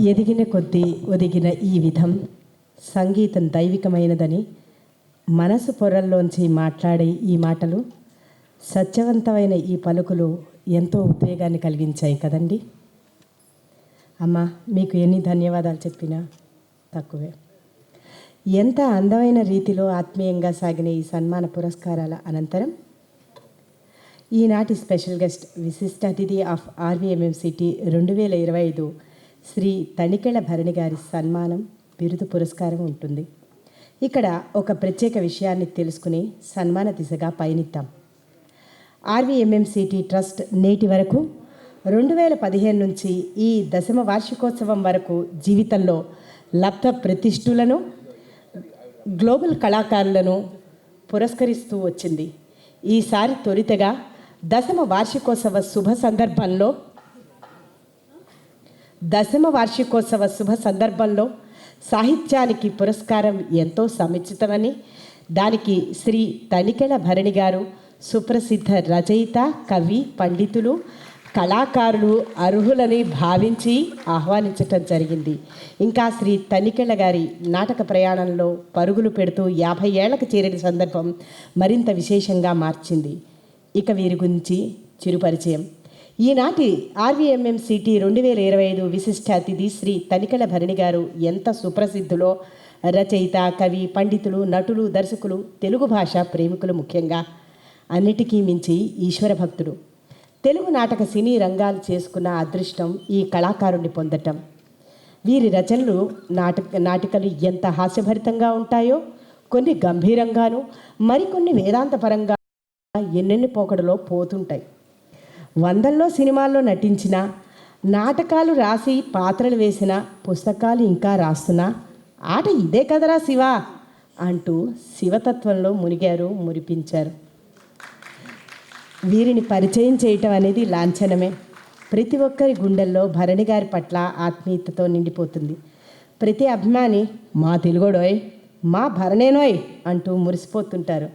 ఎదిగిన కొద్దీ ఒదిగిన ఈ విధం సంగీతం దైవికమైనదని మనసు పొరల్లోంచి మాట్లాడే ఈ మాటలు, సత్యవంతమైన ఈ పలుకులు ఎంతో ఉద్వేగాన్ని కలిగించాయి కదండి. అమ్మా, మీకు ఎన్ని ధన్యవాదాలు చెప్పినా తక్కువే. ఎంత అందమైన రీతిలో ఆత్మీయంగా సాగిన ఈ సన్మాన పురస్కారాల అనంతరం ఈనాటి స్పెషల్ గెస్ట్ విశిష్ట అతిథి ఆఫ్ ఆర్వీఎంఎంసిటీ 2025 శ్రీ తనికెళ్ళ భరణి గారి సన్మానం, బిరుదు, పురస్కారం ఉంటుంది. ఇక్కడ ఒక ప్రత్యేక విషయాన్ని తెలుసుకుని సన్మాన దిశగా పయనిద్దాం. ఆర్వీఎంఎంసిటీ ట్రస్ట్ నేటి వరకు 2015 నుంచి ఈ 10వ వార్షికోత్సవం వరకు జీవితంలో లబ్ధ ప్రతిష్ఠులను, గ్లోబల్ కళాకారులను పురస్కరిస్తూ వచ్చింది. ఈసారి తొలితగా 10వ వార్షికోత్సవ శుభ సందర్భంలో సాహిత్యానికి పురస్కారం ఎంతో సముచితమని, దానికి శ్రీ తనికెళ్ళ భరణి గారు సుప్రసిద్ధ రచయిత, కవి, పండితులు, కళాకారులు అర్హులని భావించి ఆహ్వానించటం జరిగింది. ఇంకా శ్రీ తనికెళ్ళ గారి నాటక ప్రయాణంలో పరుగులు పెడుతూ 50 ఏళ్లకు చేరిన సందర్భం మరింత విశేషంగా మార్చింది. ఇక వీరి గురించి చిరుపరిచయం. ఈనాటి ఆర్వీఎంఎంసిటీ 2025 విశిష్ట అతిథి శ్రీ తనికెళ్ళ భరణి గారు ఎంత సుప్రసిద్ధులో రచయిత, కవి, పండితులు, నటులు, దర్శకులు, తెలుగు భాష ప్రేమికులు, ముఖ్యంగా అన్నిటికీ మించి ఈశ్వర భక్తుడు. తెలుగు నాటక సినీ రంగాలు చేసుకున్న అదృష్టం ఈ కళాకారుణ్ణి పొందటం. వీరి రచనలు, నాటికలు ఎంత హాస్యభరితంగా ఉంటాయో, కొన్ని గంభీరంగాను, మరికొన్ని వేదాంతపరంగా ఎన్నెన్ని పోకడలో పోతుంటాయి. 100లో సినిమాల్లో నటించిన, నాటకాలు రాసి పాత్రలు వేసిన, పుస్తకాలు ఇంకా రాస్తున్నా, ఆట ఇదే కదరా శివ అంటూ శివతత్వంలో మునిగారు, మురిపించారు. వీరిని పరిచయం చేయటం అనేది లాంఛనమే. ప్రతి ఒక్కరి గుండెల్లో భరణి గారి పట్ల ఆత్మీయతతో నిండిపోతుంది. ప్రతి అభిమాని మా తెలుగోడోయ్, మా భరణేనోయ్ అంటూ మురిసిపోతుంటారు.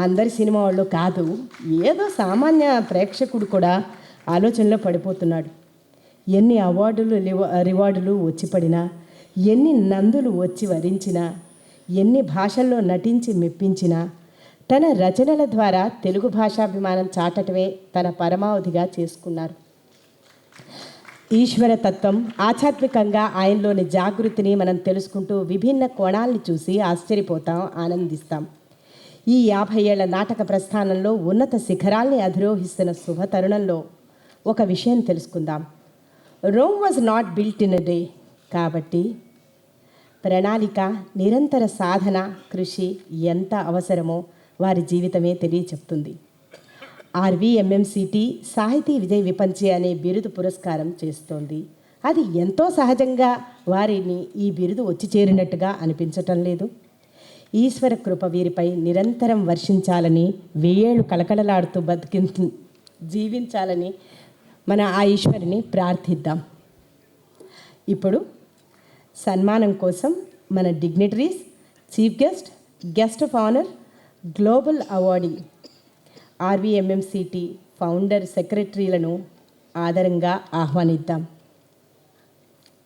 అందరి సినిమా వాళ్ళు కాదు, ఏదో సామాన్య ప్రేక్షకుడు కూడా ఆలోచనలో పడిపోతున్నాడు. ఎన్ని అవార్డులు, రివార్డులు వచ్చి పడినా, ఎన్ని నందులు వచ్చి వరించినా, ఎన్ని భాషల్లో నటించి మెప్పించినా, తన రచనల ద్వారా తెలుగు భాషాభిమానం చాటటమే తన పరమావధిగా చేసుకున్నారు. ఈశ్వర తత్వం, ఆధ్యాత్మికంగా ఆయనలోని జాగృతిని మనం తెలుసుకుంటూ విభిన్న కోణాలను చూసి ఆశ్చర్యపోతాం, ఆనందిస్తాం. ఈ 50 ఏళ్ల నాటక ప్రస్థానంలో ఉన్నత శిఖరాల్ని అధిరోహిస్తున్న శుభ తరుణంలో ఒక విషయం తెలుసుకుందాం. Rome was not built in a day. కాబట్టి ప్రణాళిక, నిరంతర సాధన, కృషి ఎంత అవసరమో వారి జీవితమే తెలియచెప్తుంది. ఆర్వీఎంఎంసిటీ సాహితీ విజయ్ విపంచి అనే బిరుదు పురస్కారం చేస్తోంది. అది ఎంతో సహజంగా వారిని ఈ బిరుదు వచ్చి చేరినట్టుగా అనిపించటం లేదు. ఈశ్వర కృప వీరిపై నిరంతరం వర్షించాలని, 1000 ఏళ్ళు కలకలలాడుతూ జీవించాలని మన ఆ ఈశ్వరిని ప్రార్థిద్దాం. ఇప్పుడు సన్మానం కోసం మన dignitaries, chief guest, guest of honour, global awardee, ఆర్వీఎంఎంసిటీ ఫౌండర్, సెక్రటరీలను ఆదరంగా ఆహ్వానిద్దాం.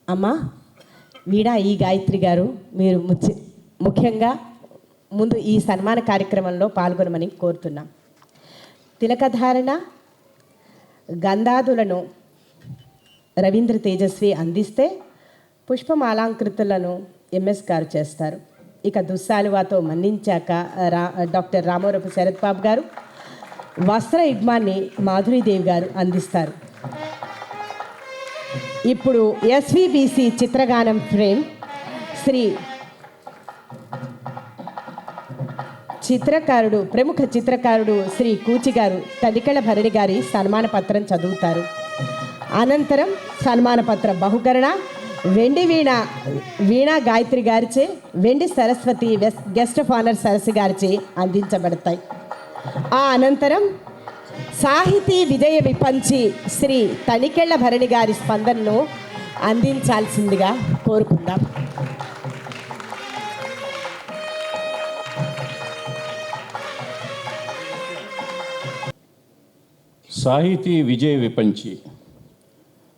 అమ్మా వీడా ఈ గాయత్రి గారు, మీరు ముఖ్యంగా ముందు ఈ సన్మాన కార్యక్రమంలో పాల్గొనమని కోరుతున్నాం. తిలకధారణ, గంధాదులను రవీంద్ర తేజస్వి అందిస్తే, పుష్పమాలాంకృతులను ఎంఎస్ గారు చేస్తారు. ఇక దుస్సాలువాతో మన్నించాక డాక్టర్ రామవరపు శరత్ బాబు గారు, వస్త్ర యుగ్మాన్ని మాధురీదేవి గారు అందిస్తారు. ఇప్పుడు ఎస్విబిసి చిత్రగానం ఫ్రేమ్ శ్రీ ప్రముఖ చిత్రకారుడు శ్రీ కూచి గారు తనికెళ్ళ భరణి గారి సన్మాన పత్రం చదువుతారు. అనంతరం సన్మాన పత్ర బహుకరణ వెండి వీణా గాయత్రి గారిచే, వెండి సరస్వతి గెస్ట్ ఆఫ్ ఆనర్ సరస్సు గారిచే అందించబడతాయి. ఆ అనంతరం సాహితీ విజయ విపంచి శ్రీ తనికెళ్ళ భరణి గారి స్పందనను అందించాల్సిందిగా కోరుకుందాం. సాహితీ విజయ విపంచి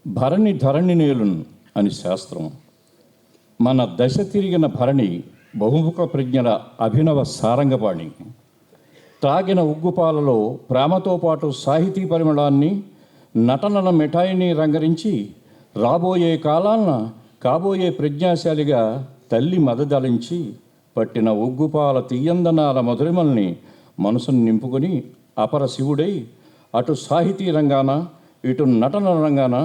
భరణి ధరణి నేలున్ అని శాస్త్రం. మన దశ తిరిగిన భరణి బహుముఖ ప్రజ్ఞల అభినవ సారంగపాణి. త్రాగిన ఉగ్గుపాలలో ప్రేమతో పాటు సాహితీ పరిమళాన్ని, నటనల మిఠాయిని రంగరించి రాబోయే కాలాన కాబోయే ప్రజ్ఞాశాలిగా తల్లి మదదలించి పట్టిన ఉగ్గుపాల తీయందనాల మధురిమల్ని మనసును నింపుకొని అపర శివుడై అటు సాహితీ రంగాన ఇటు నటన రంగాన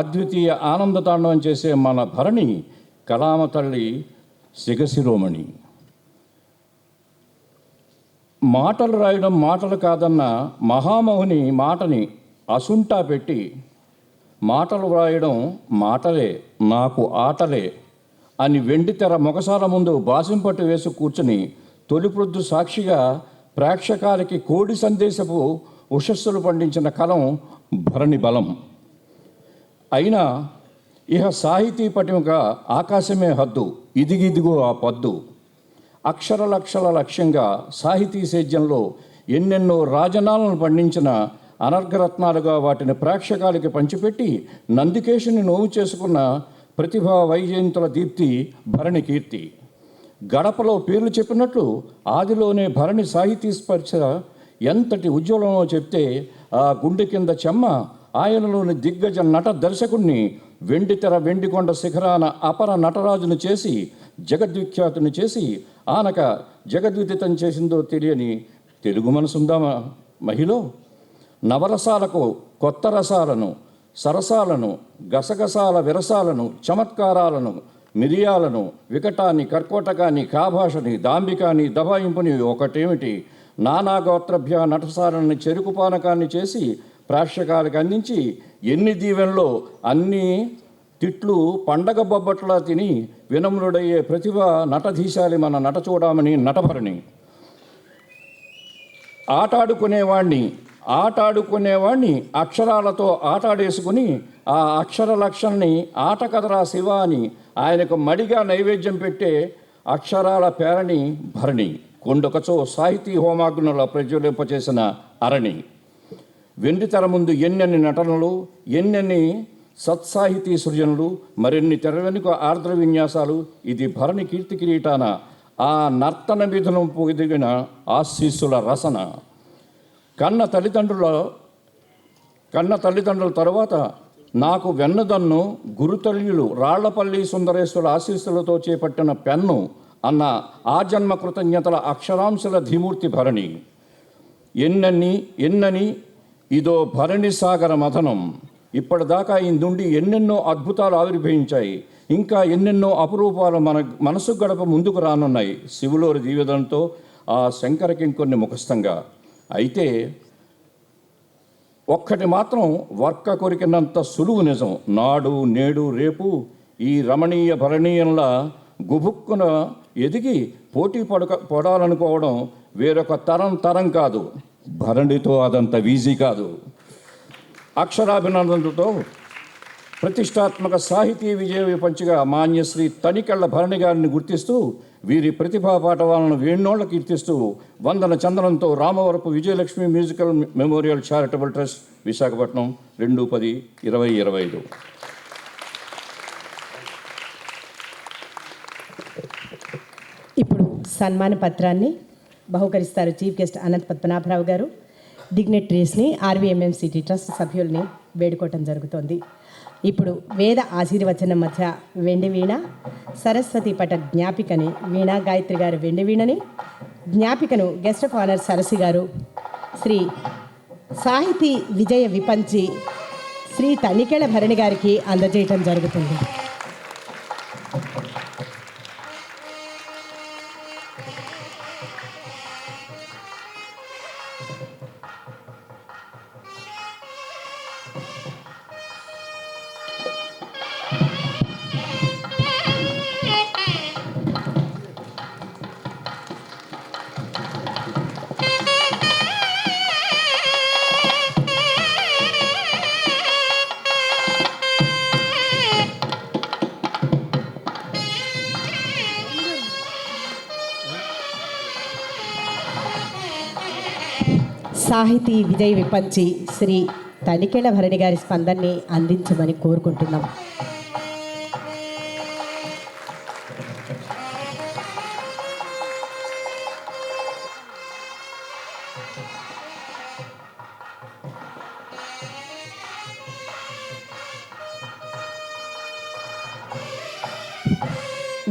అద్వితీయ ఆనందతాండవం చేసే మన భరణి కళామ తల్లి శిఖశిరోమణి. మాటలు రాయడం మాటలు కాదన్న మహామహుని మాటని అసుంటా పెట్టి మాటలు వ్రాయడం మాటలే నాకు ఆటలే అని వెండితెర మొగసాల ముందు బాసింపట్టు వేసి కూర్చుని తొలిప్రొద్దు సాక్షిగా ప్రేక్షకాలకి కోడి సందేశపు ఉషస్సులు పండించిన కలం భరణి బలం. అయినా ఇహ సాహితీ పటిమగా ఆకాశమే హద్దు, ఇదిగిదిగో ఆ పద్దు. అక్షరలక్షల లక్ష్యంగా సాహితీ సేద్యంలో ఎన్నెన్నో రాజనాలను పండించిన అనర్ఘరత్నాలుగా వాటిని ప్రేక్షకాలకి పంచిపెట్టి నందికేశుని నోవు చేసుకున్న ప్రతిభా వైజయంతుల దీప్తి భరణి కీర్తి. గడపలో పేర్లు చెప్పినట్లు ఆదిలోనే భరణి సాహితీ స్పర్శ ఎంతటి ఉజ్వలమో చెప్తే ఆ గుండె కింద చెమ్మ ఆయనలోని దిగ్గజ నట దర్శకుణ్ణి వెండితెర వెండికొండ శిఖరాన అపర నటరాజును చేసి జగద్విఖ్యాతుని చేసి ఆనక జగద్విదితం చేసిందో తెలియని తెలుగు మనసుందా మహిళ. నవరసాలకు కొత్త రసాలను, సరసాలను, గసగసాల విరసాలను, చమత్కారాలను, మిరియాలను, వికటాన్ని, కర్కోటకాన్ని, కాభాషని, దాంబికాన్ని, దబాయింపుని ఒకటేమిటి నానాగోత్రభ్య నటసాలని చెరుకు పానకాన్ని చేసి ప్రేక్షకాలకు అందించి ఎన్ని దీవెనలో అన్ని తిట్లు పండగ బొబ్బట్లా తిని వినమ్రుడయ్యే ప్రతిభ నటధీశాలి మన నట చూడమని నటభరణి. ఆటాడుకునేవాణ్ణి అక్షరాలతో ఆటాడేసుకుని ఆ అక్షర లక్షణని ఆట కదరా శివ అని ఆయనకు మడిగా నైవేద్యం పెట్టే అక్షరాల పేరణి భరణి. కొండొకచో సాహితీ హోమాగ్నుల ప్రజ్వలింపచేసిన అరణి. వెండితెర ముందు ఎన్నెన్ని నటనలు, ఎన్నెన్ని సత్సాహితీ సృజనలు, మరిన్ని తెర వెనుక ఆర్ద్ర విన్యాసాలు. ఇది భరణి కీర్తి కిరీటాన ఆ నర్తన విధులం పొదిగిన ఆశీస్సుల రసన. కన్న తల్లిదండ్రుల తరువాత నాకు వెన్నదన్ను గురుతల్యులు రాళ్లపల్లి సుందరేశ్వర ఆశీస్సులతో చేపట్టిన పెన్ను అన్న ఆ జన్మ కృతజ్ఞతల అక్షరాంశల ధీమూర్తి భరణి. ఎన్నని ఇదో భరణి సాగర మథనం. ఇప్పటిదాకా ఈ నుండి ఎన్నెన్నో అద్భుతాలు ఆవిర్భవించాయి. ఇంకా ఎన్నెన్నో అపురూపాలు మన మనసు గడప ముందుకు రానున్నాయి శివులోరి దీవెనలతో ఆ శంకరకి ఇంకొన్ని ముఖస్థంగా. అయితే ఒక్కటి మాత్రం వర్క కొరికినంత సులువు నిజం. నాడు నేడు రేపు ఈ రమణీయ భరణీయంలా గుబుక్కున ఎదిగి పోటీ పడాలనుకోవడం వేరొక తరం కాదు. భరణితో అదంత ఈజీ కాదు. అక్షరాభినందనలతో ప్రతిష్టాత్మక సాహితీ విజయ విపంచిగా మాన్యశ్రీ తనికెళ్ల భరణి గారిని గుర్తిస్తూ వీరి ప్రతిభా పాఠవాలను వేణోళ్ల కీర్తిస్తూ వందన చందనంతో Ramavarapu Vijayalakshmi musical memorial charitable trust Visakhapatnam 2/10/2025. ఇప్పుడు సన్మాన పత్రాన్ని బహుకరిస్తారు చీఫ్ గెస్ట్ అనంత్ పద్మనాభరావు గారు. డిగ్నిటరీస్ని ఆర్వీఎంఎంసిటీ ట్రస్ట్ సభ్యుల్ని వేడుకోవటం జరుగుతోంది. ఇప్పుడు వేద ఆశీర్వచనం మధ్య వెండి వీణ, సరస్వతి పట జ్ఞాపికని వీణా గాయత్రి గారు వెండి వీణని, జ్ఞాపికను గెస్ట్ ఆఫ్ ఆనర్ సరసి గారు శ్రీ సాహితీ విజయ విపంచి శ్రీ తనికెళ్ల భరణి గారికి అందజేయటం జరుగుతుంది. సాహితీ విజయ విపంచి శ్రీ తనికెళ్ల భరణి గారి స్పందనని అందించమని కోరుకుంటున్నాం.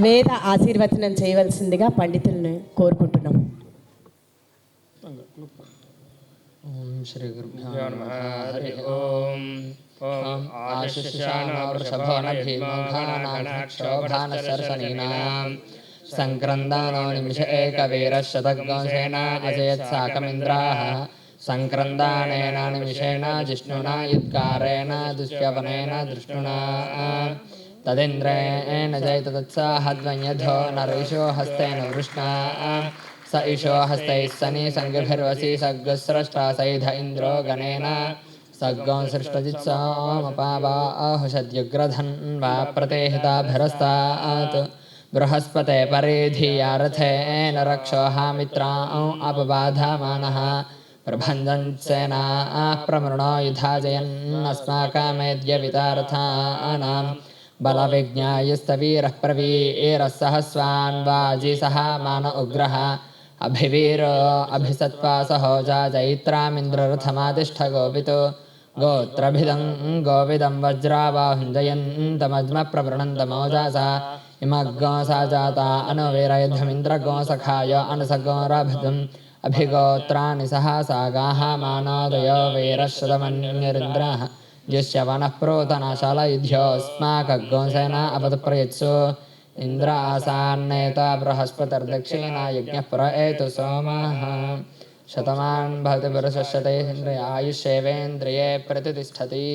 వేద ఆశీర్వచనం చేయవలసిందిగా పండితులను కోరుకుంటున్నాం. ఓం శ్రీ గురుభ్యో నమః. హరి ఓం. ఓం ఆశిష్యానవృషభోన భీమోఘానాక్షోభానసరసనీనాం సంక్రందానో నిమిష ఏకవీరశతగోంసేన అజయత్సాకమింద్రాః సంక్రందానేన నిమిషేణ జిష్ణునా యుత్కారేణ దుష్యవనేన దృష్ణునా తదింద్రేణ జైతదత్సాహద్వన్యధో నరైషో హస్తేన వృష్ణా स ईशो हस्तैः सनि सङ्गिभिर्वसि सग्स्रष्टा सैध इन्द्रो गणेन सग्गो सृष्टजित्सोमपावाहुषद्युग्रधन्वा प्रतेहिताभिरस्तात् बृहस्पते परिधियारथेन रक्षोहामित्रां अपबाधामानः प्रभञ्जन्सेनाः प्रमृणो युधाजयन्नस्माकमेद्यवितारथानां बलविज्ञायस्तवीरः प्रवीरः सहस्वान् वाजिसः मान उग्रः अभिवीरो अभिसत्वा सहोजा जैत्रामिन्द्ररथमातिष्ठ गोपितो गोत्रभिदं गोविदं वज्राबाहुञ्जयन्तमज्मप्रवृणन्तमोजासा इमग्गो सा जाता अनुवीरयुद्धमिन्द्रगो सखाय अनुसगोरभिदम् अभिगोत्राणि सहसागाः मानोदयो वीरश्रुतमन्यरिन्द्रः युष्यवनः प्रोतनाशालयुध्योऽस्माकग्गोसेना अपदप्रयत्सु इन्द्र आसान्नेता बृहस्पतिर्दक्षिणा यज्ञः पुर एतु सोमः शतमान् भवति पुरुषश्यते इन्द्रिय आयुष्येवेन्द्रिये प्रतिष्ठति.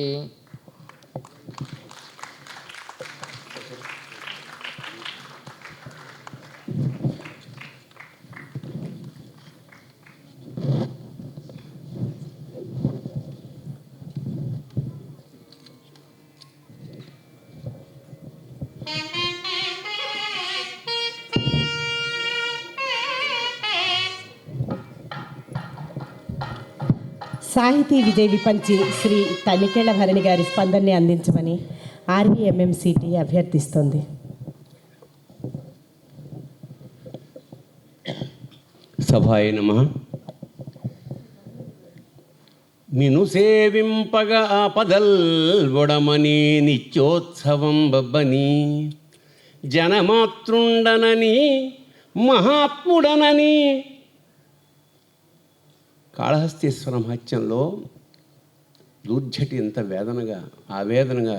సాహితీ విజయ విపంచి శ్రీ తనికెళ్ల భరణి గారి స్పందనని అందించమని ఆర్వీఎంఎంసిటీ అభ్యర్థిస్తోంది. సభాయ నమః. నిను సేవింపగ ఆపదల్ బొడమని నిత్యోత్సవం బబ్బని జనమాతృండనని మహాత్ముడనని కాళహస్తీశ్వర మహత్యంలో దూర్జటి ఎంత వేదనగా ఆవేదనగా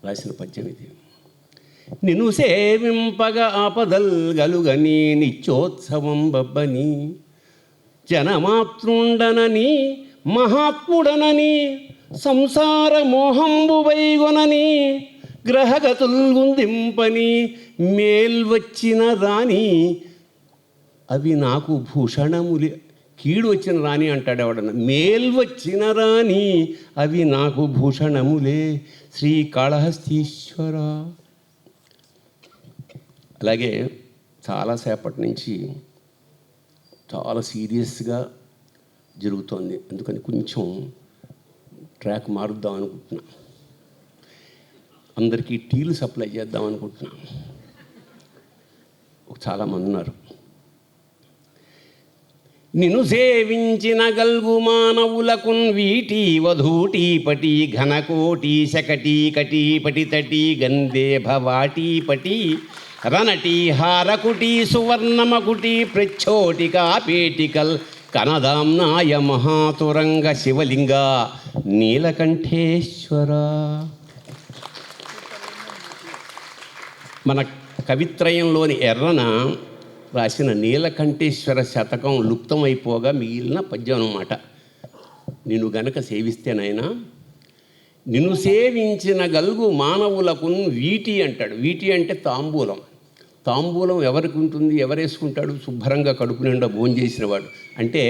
రాసిన పద్యం ఇది. నిను సేవింపగ ఆపదల్ గలుగని నిత్యోత్సవం బబ్బని జనమాతృండనని మహాత్ముడనని సంసార మోహంబు వైగొనని గ్రహగతుల్గుందింపని మేల్వచ్చిన రాణి అవి నాకు భూషణములే. కీడు వచ్చిన రాణి అంటాడు ఎవడన్నా, మేల్వచ్చిన రాణి అవి నాకు భూషణములే శ్రీకాళహస్తీశ్వర. అలాగే చాలాసేపటి నుంచి చాలా సీరియస్గా జరుగుతోంది, అందుకని కొంచెం ట్రాక్ మారుద్దాం అనుకుంటున్నా. అందరికీ టీలు సప్లై చేద్దాం అనుకుంటున్నా. చాలామంది ఉన్నారు. నిన్ను సేవించిన గల్గు మానవులకున్ వీటి వధూటి పటి ఘనకోటి శకటి కటి పటి తటి గంధే భవాటి పటి రనటి హారకుటి సువర్ణమకుటి ప్రచ్చోటికా పేటికల్ కనదాంనాయ మహాతురంగ శివలింగ నీలకంఠేశ్వర. మన కవిత్రయంలోని ఎర్రన రాసిన నీలకంఠేశ్వర శతకం లుప్తమైపోగా మిగిలిన పద్యం అన్నమాట. నిన్ను గనక సేవిస్తేనైనా నిన్ను సేవించిన గల్గు మానవులకు వీటి అంటాడు. వీటి అంటే తాంబూలం. తాంబూలం ఎవరికి ఉంటుంది, ఎవరేసుకుంటాడు? శుభ్రంగా కడుపు నిండా భోజనం చేసినవాడు. అంటే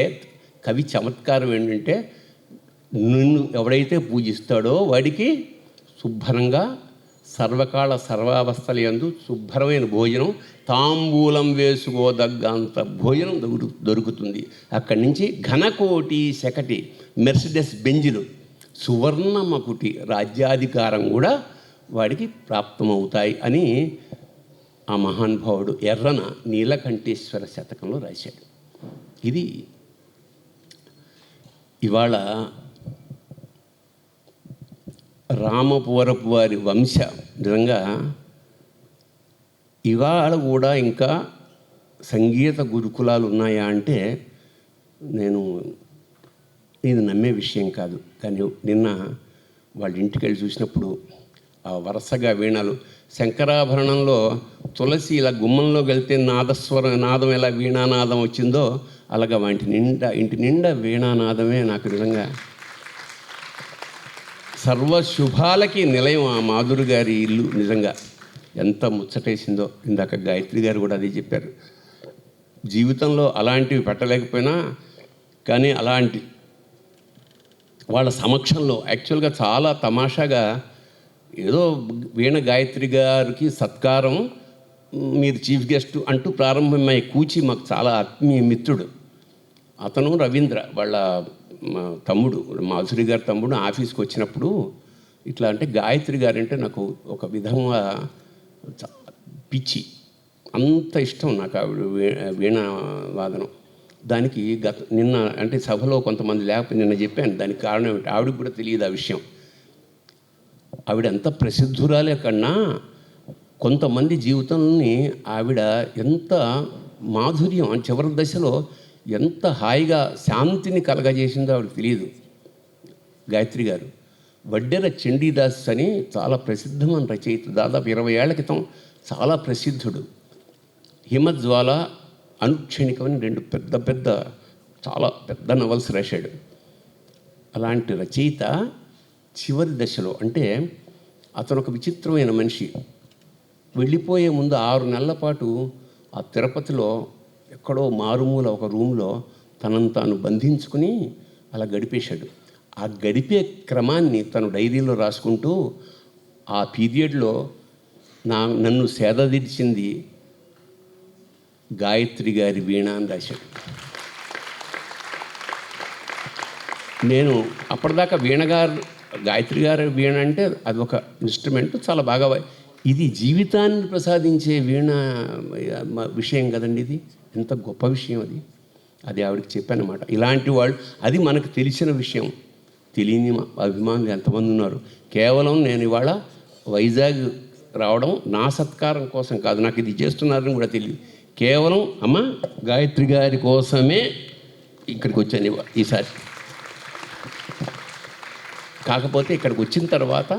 కవి చమత్కారం ఏంటంటే నిన్ను ఎవడైతే పూజిస్తాడో వాడికి శుభ్రంగా సర్వకాల సర్వావస్థల యందు శుభ్రమైన భోజనం, తాంబూలం వేసుకోదగ్గంత భోజనం దొరుకుతుంది. అక్కడి నుంచి ఘనకోటి శకటి మెర్సిడెస్ బెంజులు, సువర్ణమకుటి రాజ్యాధికారం కూడా వాడికి ప్రాప్తమవుతాయి అని ఆ మహానుభావుడు ఎర్రన నీలకంఠేశ్వర శతకంలో రాశాడు. ఇది ఇవాళ రామపువరపు వారి వంశ నిజంగా ఇవాళ కూడా ఇంకా సంగీత గురుకులాలు ఉన్నాయా అంటే నేను ఇది నమ్మే విషయం కాదు. కానీ నిన్న వాళ్ళ ఇంటికి వెళ్ళి చూసినప్పుడు ఆ వరుసగా వీణాలు, శంకరాభరణంలో తులసి ఇలా గుమ్మంలోకి వెళ్తే నాదం ఎలా వీణానాదం వచ్చిందో అలాగా ఇంటి నిండా వీణానాదమే నాకు నిజంగా సర్వశుభాలకి నిలయం. ఆ మాధురి గారి ఇల్లు నిజంగా ఎంత ముచ్చటేసిందో. ఇందాక గాయత్రి గారు కూడా అదే చెప్పారు. జీవితంలో అలాంటివి పెట్టలేకపోయినా కానీ అలాంటి వాళ్ళ సమక్షంలో యాక్చువల్గా చాలా తమాషాగా ఏదో వీణ గాయత్రి గారికి సత్కారం, మీరు చీఫ్ గెస్ట్ అంటూ ప్రారంభమై కూచి మాకు చాలా ఆత్మీయ మిత్రుడు అతను. రవీంద్ర వాళ్ళ తమ్ముడు, మాధురి గారి తమ్ముడు ఆఫీస్కి వచ్చినప్పుడు ఇట్లా అంటే గాయత్రి గారు అంటే నాకు ఒక విధంగా పిచ్చి, అంత ఇష్టం నాకు ఆవిడ వీణ వాదనం. దానికి నిన్న అంటే సభలో కొంతమంది లేకపోతే నిన్న చెప్పాను దానికి కారణం ఏమిటి, ఆవిడకి కూడా తెలియదు ఆ విషయం. ఆవిడ ఎంత ప్రసిద్ధురాలే కన్నా కొంతమంది జీవితాన్ని ఆవిడ ఎంత మాధుర్యం చివరి దశలో ఎంత హాయిగా శాంతిని కలగజేసిందో ఆవిడకి తెలియదు. గాయత్రి గారు వడ్డెర చండీదాస్ అని చాలా ప్రసిద్ధమైన రచయిత, దాదాపు 20 ఏళ్ల క్రితం చాలా ప్రసిద్ధుడు. హిమజ్వాల, అనుక్షణికమని 2 పెద్ద చాలా పెద్ద నవల్స్ రాశాడు. అలాంటి రచయిత చివరి దశలో అంటే అతను ఒక విచిత్రమైన మనిషి. వెళ్ళిపోయే ముందు 6 నెలల పాటు ఆ తిరుపతిలో ఎక్కడో మారుమూల ఒక రూమ్లో తనను తాను బంధించుకుని అలా గడిపేశాడు. ఆ గడిపే క్రమాన్ని తను డైరీలో రాసుకుంటూ ఆ పీరియడ్లో నన్ను సేదదీర్చింది గాయత్రి గారి వీణ అని రాశాడు. నేను అప్పటిదాకా గాయత్రి గారి వీణ అంటే అదొక ఇన్స్ట్రుమెంట్, చాలా బాగా ఇది జీవితాన్ని ప్రసాదించే వీణ విషయం కదండి. ఇది ఎంత గొప్ప విషయం అది ఆవిడకి చెప్పానమాట. ఇలాంటి వాళ్ళు, అది మనకు తెలిసిన విషయం, తెలియని అభిమానులు ఎంతమంది ఉన్నారు. కేవలం నేను ఇవాళ వైజాగ్ రావడం నా సత్కారం కోసం కాదు, నాకు ఇది చేస్తున్నారని కూడా తెలియదు. కేవలం అమ్మ గాయత్రి గారి కోసమే ఇక్కడికి వచ్చాను ఈసారి. కాకపోతే ఇక్కడికి వచ్చిన తర్వాత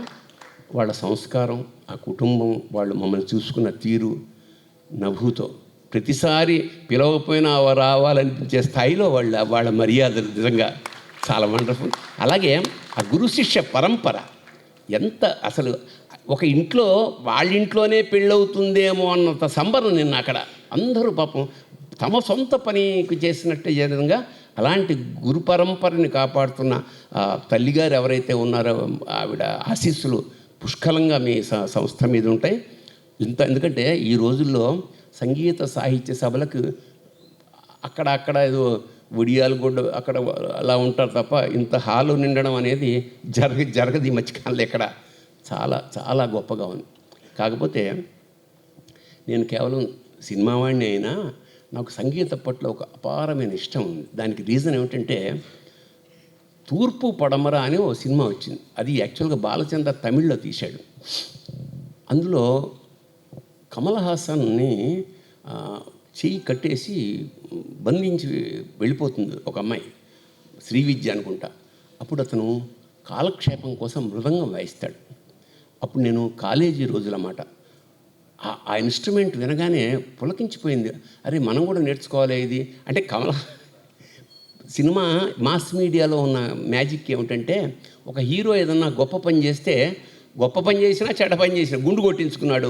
వాళ్ళ సంస్కారం, ఆ కుటుంబం, వాళ్ళు మమ్మల్ని చూసుకున్న తీరు, నభూతో ప్రతిసారి పిలవకపోయినా రావాలనిపించే స్థాయిలో వాళ్ళ మర్యాదలు నిజంగా చాలా వండర్ఫుల్. అలాగే ఆ గురు శిష్య పరంపర ఎంత అసలు ఒక ఇంట్లో వాళ్ళ ఇంట్లోనే పెళ్ళవుతుందేమో అన్నంత సంబరం. నిన్న అక్కడ అందరూ పాపం తమ సొంత పనికి చేసినట్టే విధంగా అలాంటి గురు పరంపరని కాపాడుతున్న తల్లిగారు ఎవరైతే ఉన్నారో ఆవిడ ఆశీస్సులు పుష్కలంగా మీ సంస్థ మీద ఉంటాయి. ఎందుకంటే ఈ రోజుల్లో సంగీత సాహిత్య సభలకు అక్కడ ఏదో ఒడియాలు కూడా అక్కడ అలా ఉంటారు తప్ప ఇంత హాలు నిండడం అనేది జరగదు ఈ మధ్యకాలంలో ఎక్కడ. చాలా చాలా గొప్పగా ఉంది. కాకపోతే నేను కేవలం సినిమా వాడిని అయినా నాకు సంగీత పట్ల ఒక అపారమైన ఇష్టం ఉంది. దానికి రీజన్ ఏమిటంటే తూర్పు పడమర అని ఓ సినిమా వచ్చింది. అది యాక్చువల్గా బాలచంద్ర తమిళ్లో తీశాడు. అందులో కమల్ హాసన్ని చెయ్యి కట్టేసి బంధించి వెళ్ళిపోతుంది ఒక అమ్మాయి, శ్రీవిద్య అనుకుంటా. అప్పుడు అతను కాలక్షేపం కోసం మృదంగం వాయిస్తాడు. అప్పుడు నేను కాలేజీ రోజులన్నమాట. ఆ ఇన్స్ట్రుమెంట్ వినగానే పులకించిపోయింది. అరే మనం కూడా నేర్చుకోవాలి ఇది అంటే. సినిమా మాస్ మీడియాలో ఉన్న మ్యాజిక్ ఏమిటంటే ఒక హీరో ఏదన్నా గొప్ప పని చేసినా చెడ్డ పని చేసినా గుండు కొట్టించుకున్నాడు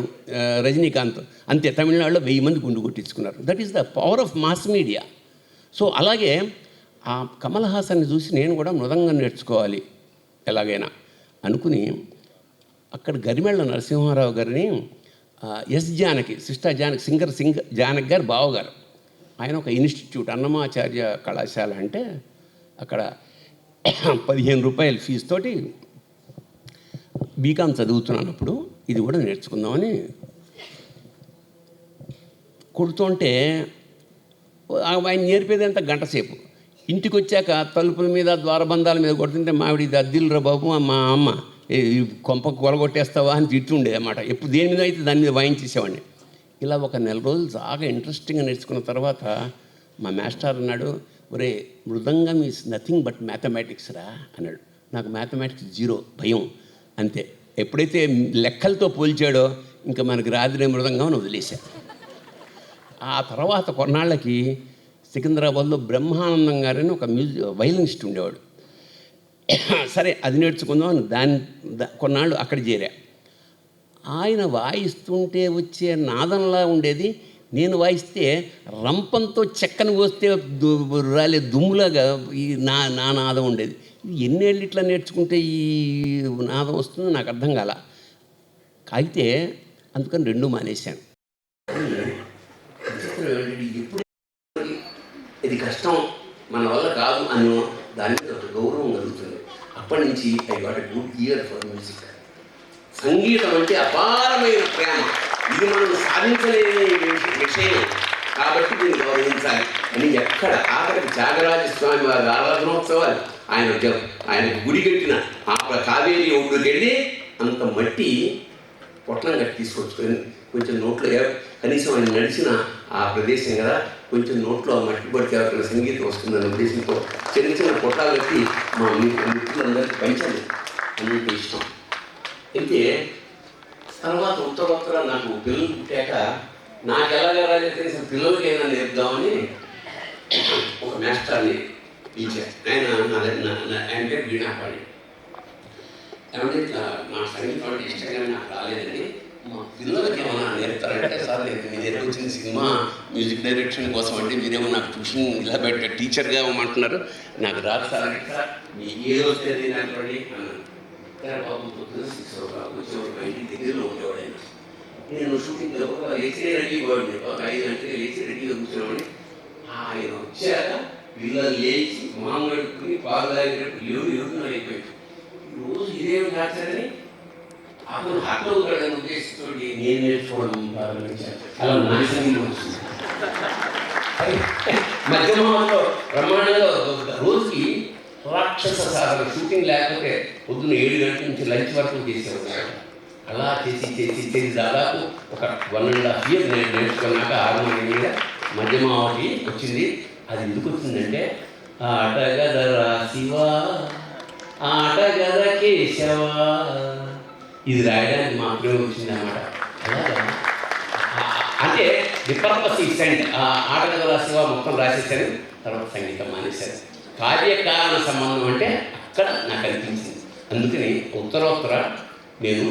రజనీకాంత్, అంతే. తమిళనాడులో 1000 మంది గుండు కొట్టించుకున్నారు. That is the power of mass media. So అలాగే ఆ కమల్ హాసన్ని చూసి నేను కూడా మృదంగం నేర్చుకోవాలి ఎలాగైనా అనుకుని అక్కడ గరిమెళ్ళ నరసింహారావు గారిని S Janaki, sister Janaki, singer Janaki గారు బావగారు, ఆయన ఒక ఇన్స్టిట్యూట్ అన్నమాచార్య కళాశాల అంటే అక్కడ 15 రూపాయల ఫీజుతోటి బీకామ్ చదువుతున్నానప్పుడు ఇది కూడా నేర్చుకుందామని కొడుతుంటే ఆయన నేర్పేది అంత గంట సేపు. ఇంటికి వచ్చాక తలుపుల మీద ద్వారబంధాల మీద కొడుతుంటే మావిడి ఇది అద్దిల్రా బాబు, మా అమ్మ కొంప కొలగొట్టేస్తావా అని తిట్టుండేది అన్నమాట. ఎప్పుడు దేని మీద అయితే దాని మీద వాయించేసేవాడిని. ఇలా ఒక నెల రోజులు బాగా ఇంట్రెస్టింగ్గా నేర్చుకున్న తర్వాత మా మాస్టర్ అన్నాడు, ఒరే మృదంగం ఈజ్ నథింగ్ బట్ మ్యాథమెటిక్స్ రా అన్నాడు. నాకు మ్యాథమెటిక్స్ 0, భయం అంతే. ఎప్పుడైతే లెక్కలతో పోల్చాడో ఇంకా మనకి రాదులే మృదంగం అని వదిలేశాను. ఆ తర్వాత కొన్నాళ్ళకి సికింద్రాబాద్లో బ్రహ్మానందం గారని ఒక వైలినిస్ట్ ఉండేవాడు. సరే అది నేర్చుకుందాం అని కొన్నాళ్ళు అక్కడ చేరా. ఆయన వాయిస్తుంటే వచ్చే నాదంలా ఉండేది. నేను వాయిస్తే రంపంతో చెక్కను పోస్తే రాలే దుమ్ములాగా ఈ నా నాదం ఉండేది. ఎన్నేళ్ళు ఇట్లా నేర్చుకుంటే ఈ నాదం వస్తుందో నాకు అర్థం కాల. అయితే అందుకని 2 మానేశాను. ఎప్పుడు ఇది కష్టం మన వల్ల కాదు అని దాని మీద ఒక గౌరవం కలుగుతుంది. అప్పటి నుంచి I got a good year for music. సంగీతం అంటే అపారమైన ప్రేమ. ఇది మనం సాధించలేని విషయం కాబట్టి దీన్ని గౌరవించాలి అని ఎక్కడ ఆఖరికి త్యాగరాజ స్వామి వారి ఆరాధనోత్సవాలు ఆయన గుడి కట్టిన ఆ కావేరీ ఒడ్డుకి వెళ్ళి అంత మట్టి పొట్లం కట్టి తీసుకొచ్చుకొని కొంచెం నోట్లో కనీసం ఆయన నడిచిన ఆ ప్రదేశం కదా, కొంచెం నోట్లో మట్టి పడితే ఎవరికైనా సంగీతం వస్తుందనే ఉద్దేశంతో చిన్న చిన్న పొట్టాలు కట్టి మా మిత్రులందరికీ పంచాలి అన్నింటి ఇష్టం. అయితే తర్వాత ఉత్తర నాకు పిల్లలు పుట్టాక నాకు ఎలాగెలాగే తెలిసిన పిల్లలకి ఏమైనా నేర్పుదామని ఒక మాస్టర్ని పిలిచారు. ఆయన పేరు వీణాపాడి. ఏమంటే ఇట్లా నా సంగీతం అంటే ఇష్టంగా నాకు రాలేదండి, మా పిల్లలకి ఏమైనా నేర్పుతారంటే, సార్ నేను మీ దగ్గర వచ్చిన సినిమా మ్యూజిక్ డైరెక్షన్ కోసం అంటే మీరేమో నాకు ట్యూషన్ ఇలా పెట్ట టీచర్గా ఇవ్వమంటున్నారు, నాకు రాదు సార్ అంటే, సార్ మీకు ఏదో వస్తుంది నేర్పండి అన్నాను. బాబు పొద్దున 6 o'clock వచ్చేవాడు, మా ఇంటి దగ్గరలో ఉండేవాడు ఆయన. నేను షూటింగ్ ఒక లేచి రెడీ పోయింది, ఒక 5 గంటలకు లేచి రెడీగా కూర్చున్నామని. ఆయన వచ్చాక పిల్లలు లేచి మామూలుకుని పాలు తాగినట్టు ఎరుకున్నారు అయిపోయింది. రోజు ఇదేమి కాచారని అతను హక్కుని ఉద్దేశంతో నేను నేర్చుకోవడం ప్రారంభించాను. అలా నాశనం వస్తుంది. మధ్యమంలో బ్రహ్మాండంగా రోజుకి రాక్షస సాధన షూటింగ్ లేకపోతే పొద్దున్న 7 గంటల నుంచి లంచ్ వరకు చేసేవాడు. అలా చేసి దాదాపు ఒక 1.5 years నేను నేర్చుకున్నాక హార్మోనియం మీద మధ్యమావతి వచ్చింది. అది ఎందుకు వచ్చిందంటే ఆటగదరా శివ ఆటగద కేశవ ఇది రాయడానికి మాత్రమే వచ్చిందన్నమాట. అలాగా అంటే ది పర్పస్ ఈ సెంట్ ఆటగదరా శివ మొత్తం రాసేసాను. తర్వాత సంగీతం మానేశాను. కార్యకారణ సంబంధం అంటే అక్కడ నాకు అనిపించింది. అందుకని ఉత్తరోత్తర నేను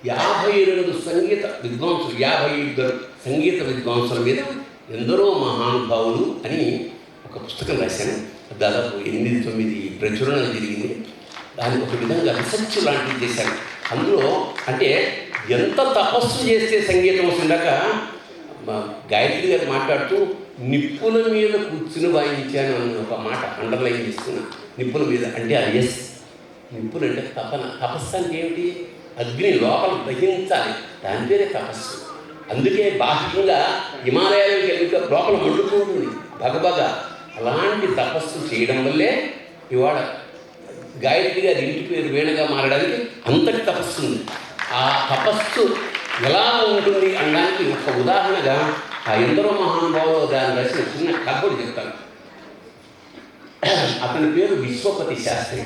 52 సంగీత విద్వాంసులు 52 సంగీత విద్వాంసుల మీద ఎందరో మహానుభావులు అని ఒక పుస్తకం రాశాను. దాదాపు 8-9 ప్రచురణలు జరిగింది. దానికి ఒక విధంగా రీసెర్చ్ లాంటివి చేశాను. అందులో అంటే ఎంత తపస్సు చేస్తే సంగీతం వస్తుందాక గాయత్రి గారు మాట్లాడుతూ నిప్పుల మీద కూర్చుని వాయించాను అన్న ఒక మాట అండర్లైన్ చేస్తున్నా. నిప్పుల మీద అంటే ఎస్, నిప్పులు అంటే తపన. తపస్సు అంటే ఏమిటి? అగ్ని లోపల దహించాలి, దాని పేరే తపస్సు. అందుకే బాహ్యంగా హిమాలయాలకు వెళ్ళి లోపల మండుతూ ఉంటుంది భగభగ. అలాంటి తపస్సు చేయడం వల్లే ఇవాళ గాయత్రి గారి ఇంటి పేరు వీణగా మారడానికి అంతటి తపస్సు ఉంది. ఆ తపస్సు ఎలా ఉంటుంది అనడానికి ఒక ఉదాహరణగా ఆ ఎందరో మహానుభావులు దాన్ని రాసిన చిన్న కథ కూడా చెప్తాను. అతని పేరు విశ్వపతి శాస్త్రి.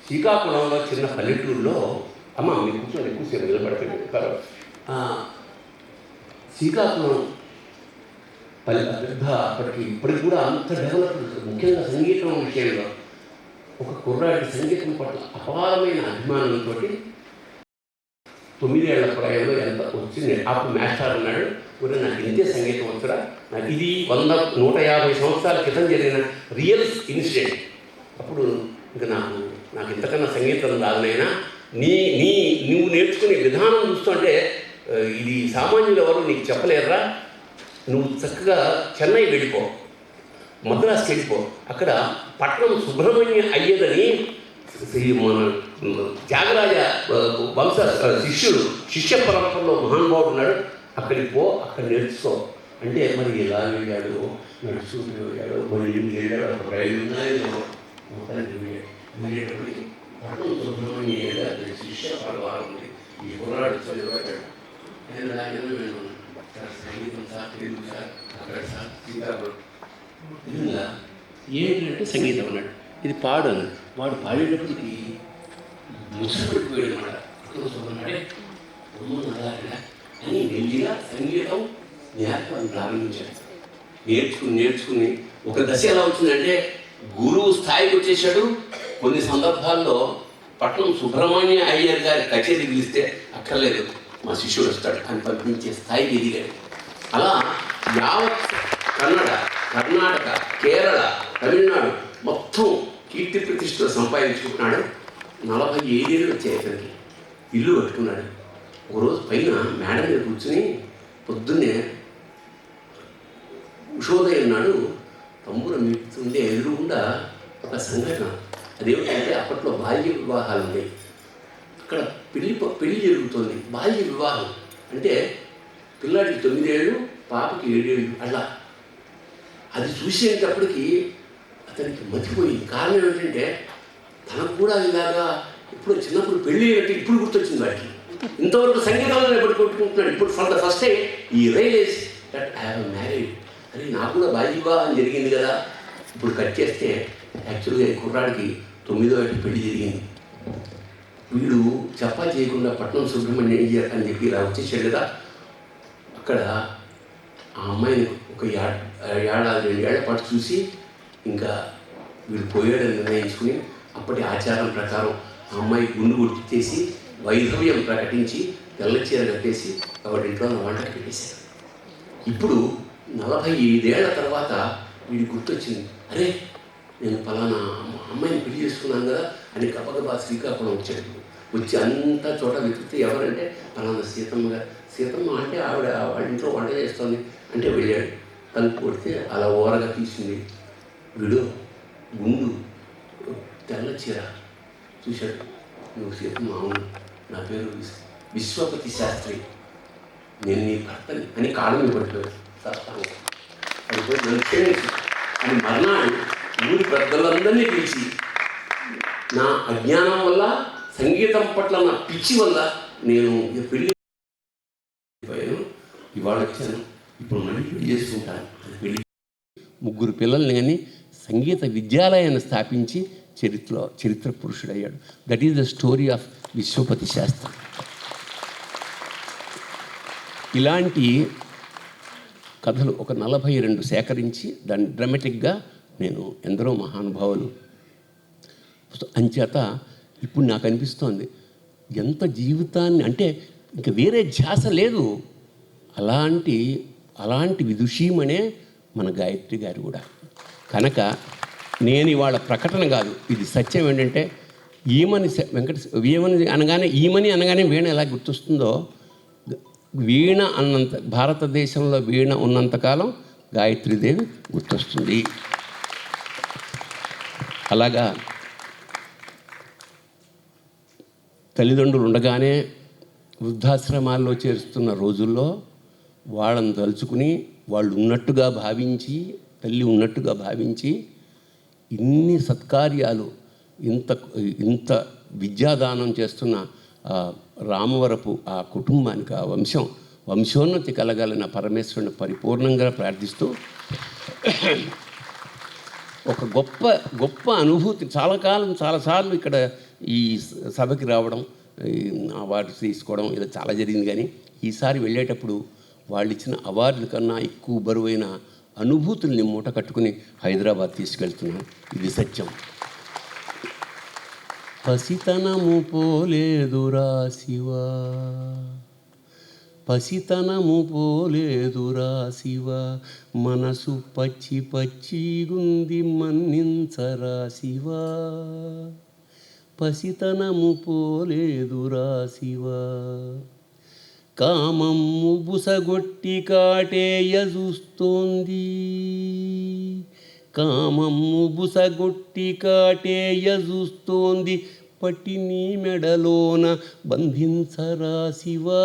శ్రీకాకుళంలో చిన్న పల్లెటూరులో అమ్మ మీరు కూర్చొని ఎక్కువసేపు నిలబడిపోయి చెప్తారు. శ్రీకాకుళం పెద్ద అప్పటికి ఇప్పటికి కూడా అంత డెవలప్, ముఖ్యంగా సంగీతం విషయంలో ఒక కుర్రాడి సంగీతం పట్ల అపారమైన అభిమానంతో 9 ఏళ్ల ప్రాయంలో ఎంత వచ్చింది. అప్పుడు మాస్టర్ అన్నాడు, కూడా నాకు ఇంతే సంగీతం వచ్చురా, నాకు ఇది 100-150 సంవత్సరాల క్రితం జరిగిన రియల్ ఇన్సిడెంట్. అప్పుడు ఇంకా నాకు ఇంతకన్నా సంగీతం రాదునైనా నువ్వు నేర్చుకునే విధానం చూస్తుంటే ఇది సామాన్యులు ఎవరు నీకు చెప్పలేరురా, నువ్వు చక్కగా చెన్నై వెళ్ళిపో, మద్రాసుకి వెళ్ళిపో, అక్కడ పట్నం సుబ్రహ్మణ్య అయ్యదని మన త్యాగరాజ వంశ శిష్య పరంపరలో మహానుభావుడు ఉన్నాడు, అక్కడికి పో, అక్కడ నేర్చుకో అంటే మరి ఎలా వెళ్ళాడు, నడుచుకుంటూ వెళ్ళాడు, మరి ఏం వెళ్ళాడు, ఒక ప్రయోజనం వెళ్ళేటప్పటికి పట్నం సుబ్రహ్మణ్య శిష్య పరవారం ఉంది. ఈ కుర్రాడు చదివాడు. సార్ సంగీతం సార్, తెలుగు సార్, అక్కడ సార్, శ్రీకాకుళం నిజంగా ఏంటంటే సంగీతం అన్నాడు, ఇది పాడు అన్నాడు. వాడు పాడేటప్పటికి ముసలిపోయాడు అన్నమాట. అన్నాడే అని మెల్లిగా సంగీతం నేర్పడం ప్రారంభించాడు. నేర్చుకుని ఒక దశ ఎలా వచ్చిందంటే గురువు స్థాయికి వచ్చేసాడు. కొన్ని సందర్భాల్లో పట్నం సుబ్రహ్మణ్య అయ్యర్ గారి కచేరీ పిలిస్తే అక్కర్లేదు, మా శిష్యుడు వస్తాడు అని పంపించే స్థాయికి ఎదిగాడు. అలా యావత్ కన్నడ, కర్ణాటక, కేరళ, తమిళనాడు మొత్తం కీర్తి ప్రతిష్టలు సంపాదించుకుంటున్నాడు. 45 ఏళ్ళు వచ్చాయి అతనికి. ఇల్లు కట్టుకున్నాడు. ఒకరోజు పైన మేడ మీద కూర్చుని పొద్దున్నే ఉషోదయం నాడు తమ్ముడు మీటుండే ఎదురుగుండా ఒక సంఘటన. అదేమిటంటే అప్పట్లో బాల్య వివాహాలు ఉన్నాయి. అక్కడ పెళ్లి జరుగుతుంది. బాల్య వివాహం అంటే పిల్లాడికి 9 ఏళ్ళు, పాపకి 7 ఏళ్ళు అలా. అది చూసేటప్పటికి అతనికి మతిపోయింది. కారణం ఏమిటంటే తనకు కూడా ఇలాగా ఇప్పుడు చిన్నప్పుడు పెళ్ళి అంటే ఇప్పుడు గుర్తొచ్చింది వాడికి. ఇంతవరకు సంగీతంలో ఎప్పుడు కొట్టుకుంటున్నాడు. ఇప్పుడు ఫర్ ద ఫస్ట్ టైం ఈ realise that I have married. అది నాకు కూడా బాల్య వివాహం జరిగింది కదా. ఇప్పుడు కట్ చేస్తే యాక్చువల్గా కుర్రాడికి 9వ ఏట పెళ్లి జరిగింది. వీడు చెప్పా చేయకుండా పట్నం సుబ్రహ్మణ్య అయ్యర్ అని చెప్పి ఇలా వచ్చేసాడు కదా. అక్కడ ఆ అమ్మాయిని ఒక 1 ఏడాది 2 ఏళ్ల పాటు చూసి ఇంకా వీడు పోయాడని నిర్ణయించుకుని అప్పటి ఆచారం ప్రకారం ఆ అమ్మాయి గుండు గుర్తించేసి వైధవ్యం ప్రకటించి తెల్ల చీర కట్టేసి వాడి ఇంట్లో వంట పెట్టేశారు. ఇప్పుడు 45 ఏళ్ల తర్వాత వీడికి గుర్తొచ్చింది, అరే నేను పలానా అమ్మాయిని పెళ్లి చేసుకున్నాను కదా అని గబగబా శ్రీకాకుళం వచ్చాడు. వచ్చి అంతా చోట వెతికితే ఎవరంటే పలానా సీతమ్మ గారు. సీతమ్మ అంటే ఆవిడ వాళ్ళ ఇంట్లో వంట చేస్తుంది అంటే వెళ్ళాడు. తలుపు కొడితే అలా ఓరగా తీసింది. వీడు గుండు, తెల్ల చీర చూశాడు. నువ్వు సీతమ్మ? అవును, నా పేరు విశ్వపతి శాస్త్రి, నేను నీ భర్తని అని కాళ్ళ మీద పడిపోయాడు. అయిపోయి నన్ను క్షమించు అని మర్నాడు ఊరి పెద్దలందరినీ పిలిచి నా అజ్ఞానం వల్ల, సంగీతం పట్ల నా పిచ్చి వల్ల నేను పెళ్ళి అయిపోయాను. ఇవాళ వచ్చాను, ఇప్పుడు మళ్ళీ పెళ్లి చేసుకుంటాను. పెళ్లి 3 పిల్లల్ని కానీ సంగీత విద్యాలయాన్ని స్థాపించి చరిత్ర పురుషుడయ్యాడు. That is the story of Vishwapati Shastri. ఇలాంటి కథలు ఒక 42 సేకరించి దాన్ని డ్రామాటిక్గా నేను ఎందరో మహానుభావులు అంచేత ఇప్పుడు నాకు అనిపిస్తోంది ఎంత జీవితాన్ని అంటే ఇంక వేరే ధ్యాస లేదు. అలాంటి విదుషీమనే మన గాయత్రి గారు కూడా. కనుక నేను ఇవాళ ప్రకటన కాదు, ఇది సత్యం. ఏంటంటే ఈమని అనగానే వీణ ఎలా గుర్తొస్తుందో, వీణ అన్నంత భారతదేశంలో వీణ ఉన్నంతకాలం గాయత్రీదేవి గుర్తొస్తుంది. అలాగా తల్లిదండ్రులు ఉండగానే వృద్ధాశ్రమాల్లో చేరుస్తున్న రోజుల్లో వాళ్ళని తలుచుకుని వాళ్ళు ఉన్నట్టుగా భావించి, తల్లి ఉన్నట్టుగా భావించి ఇన్ని సత్కార్యాలు, ఇంత విద్యాదానం చేస్తున్న రామవరపు ఆ కుటుంబానికి, ఆ వంశోన్నతి కలగాలని పరమేశ్వరుని పరిపూర్ణంగా ప్రార్థిస్తూ ఒక గొప్ప అనుభూతి. చాలాసార్లు ఇక్కడ ఈ సభకి రావడం, అవార్డ్స్ తీసుకోవడం ఇలా చాలా జరిగింది. కానీ ఈసారి వెళ్ళేటప్పుడు వాళ్ళు ఇచ్చిన అవార్డుల కన్నా ఎక్కువ బరువైన అనుభూతుల్ని మూట కట్టుకుని హైదరాబాద్ తీసుకెళ్తున్నాను. ఇది సత్యం. పసితనము పోలేదురా శివా, పసితనము పోలేదురా శివా, మనసు పచ్చిగుంది మన్నించరా శివా, పసితనము పోలేదురా శివా, కామమ్ము బుసగొట్టి కాటేయ చూస్తోంది, కామమ్ము బుసగొట్టి కాటేయ చూస్తోంది, పట్టి నీ మెడలోన బంధించరా శివా,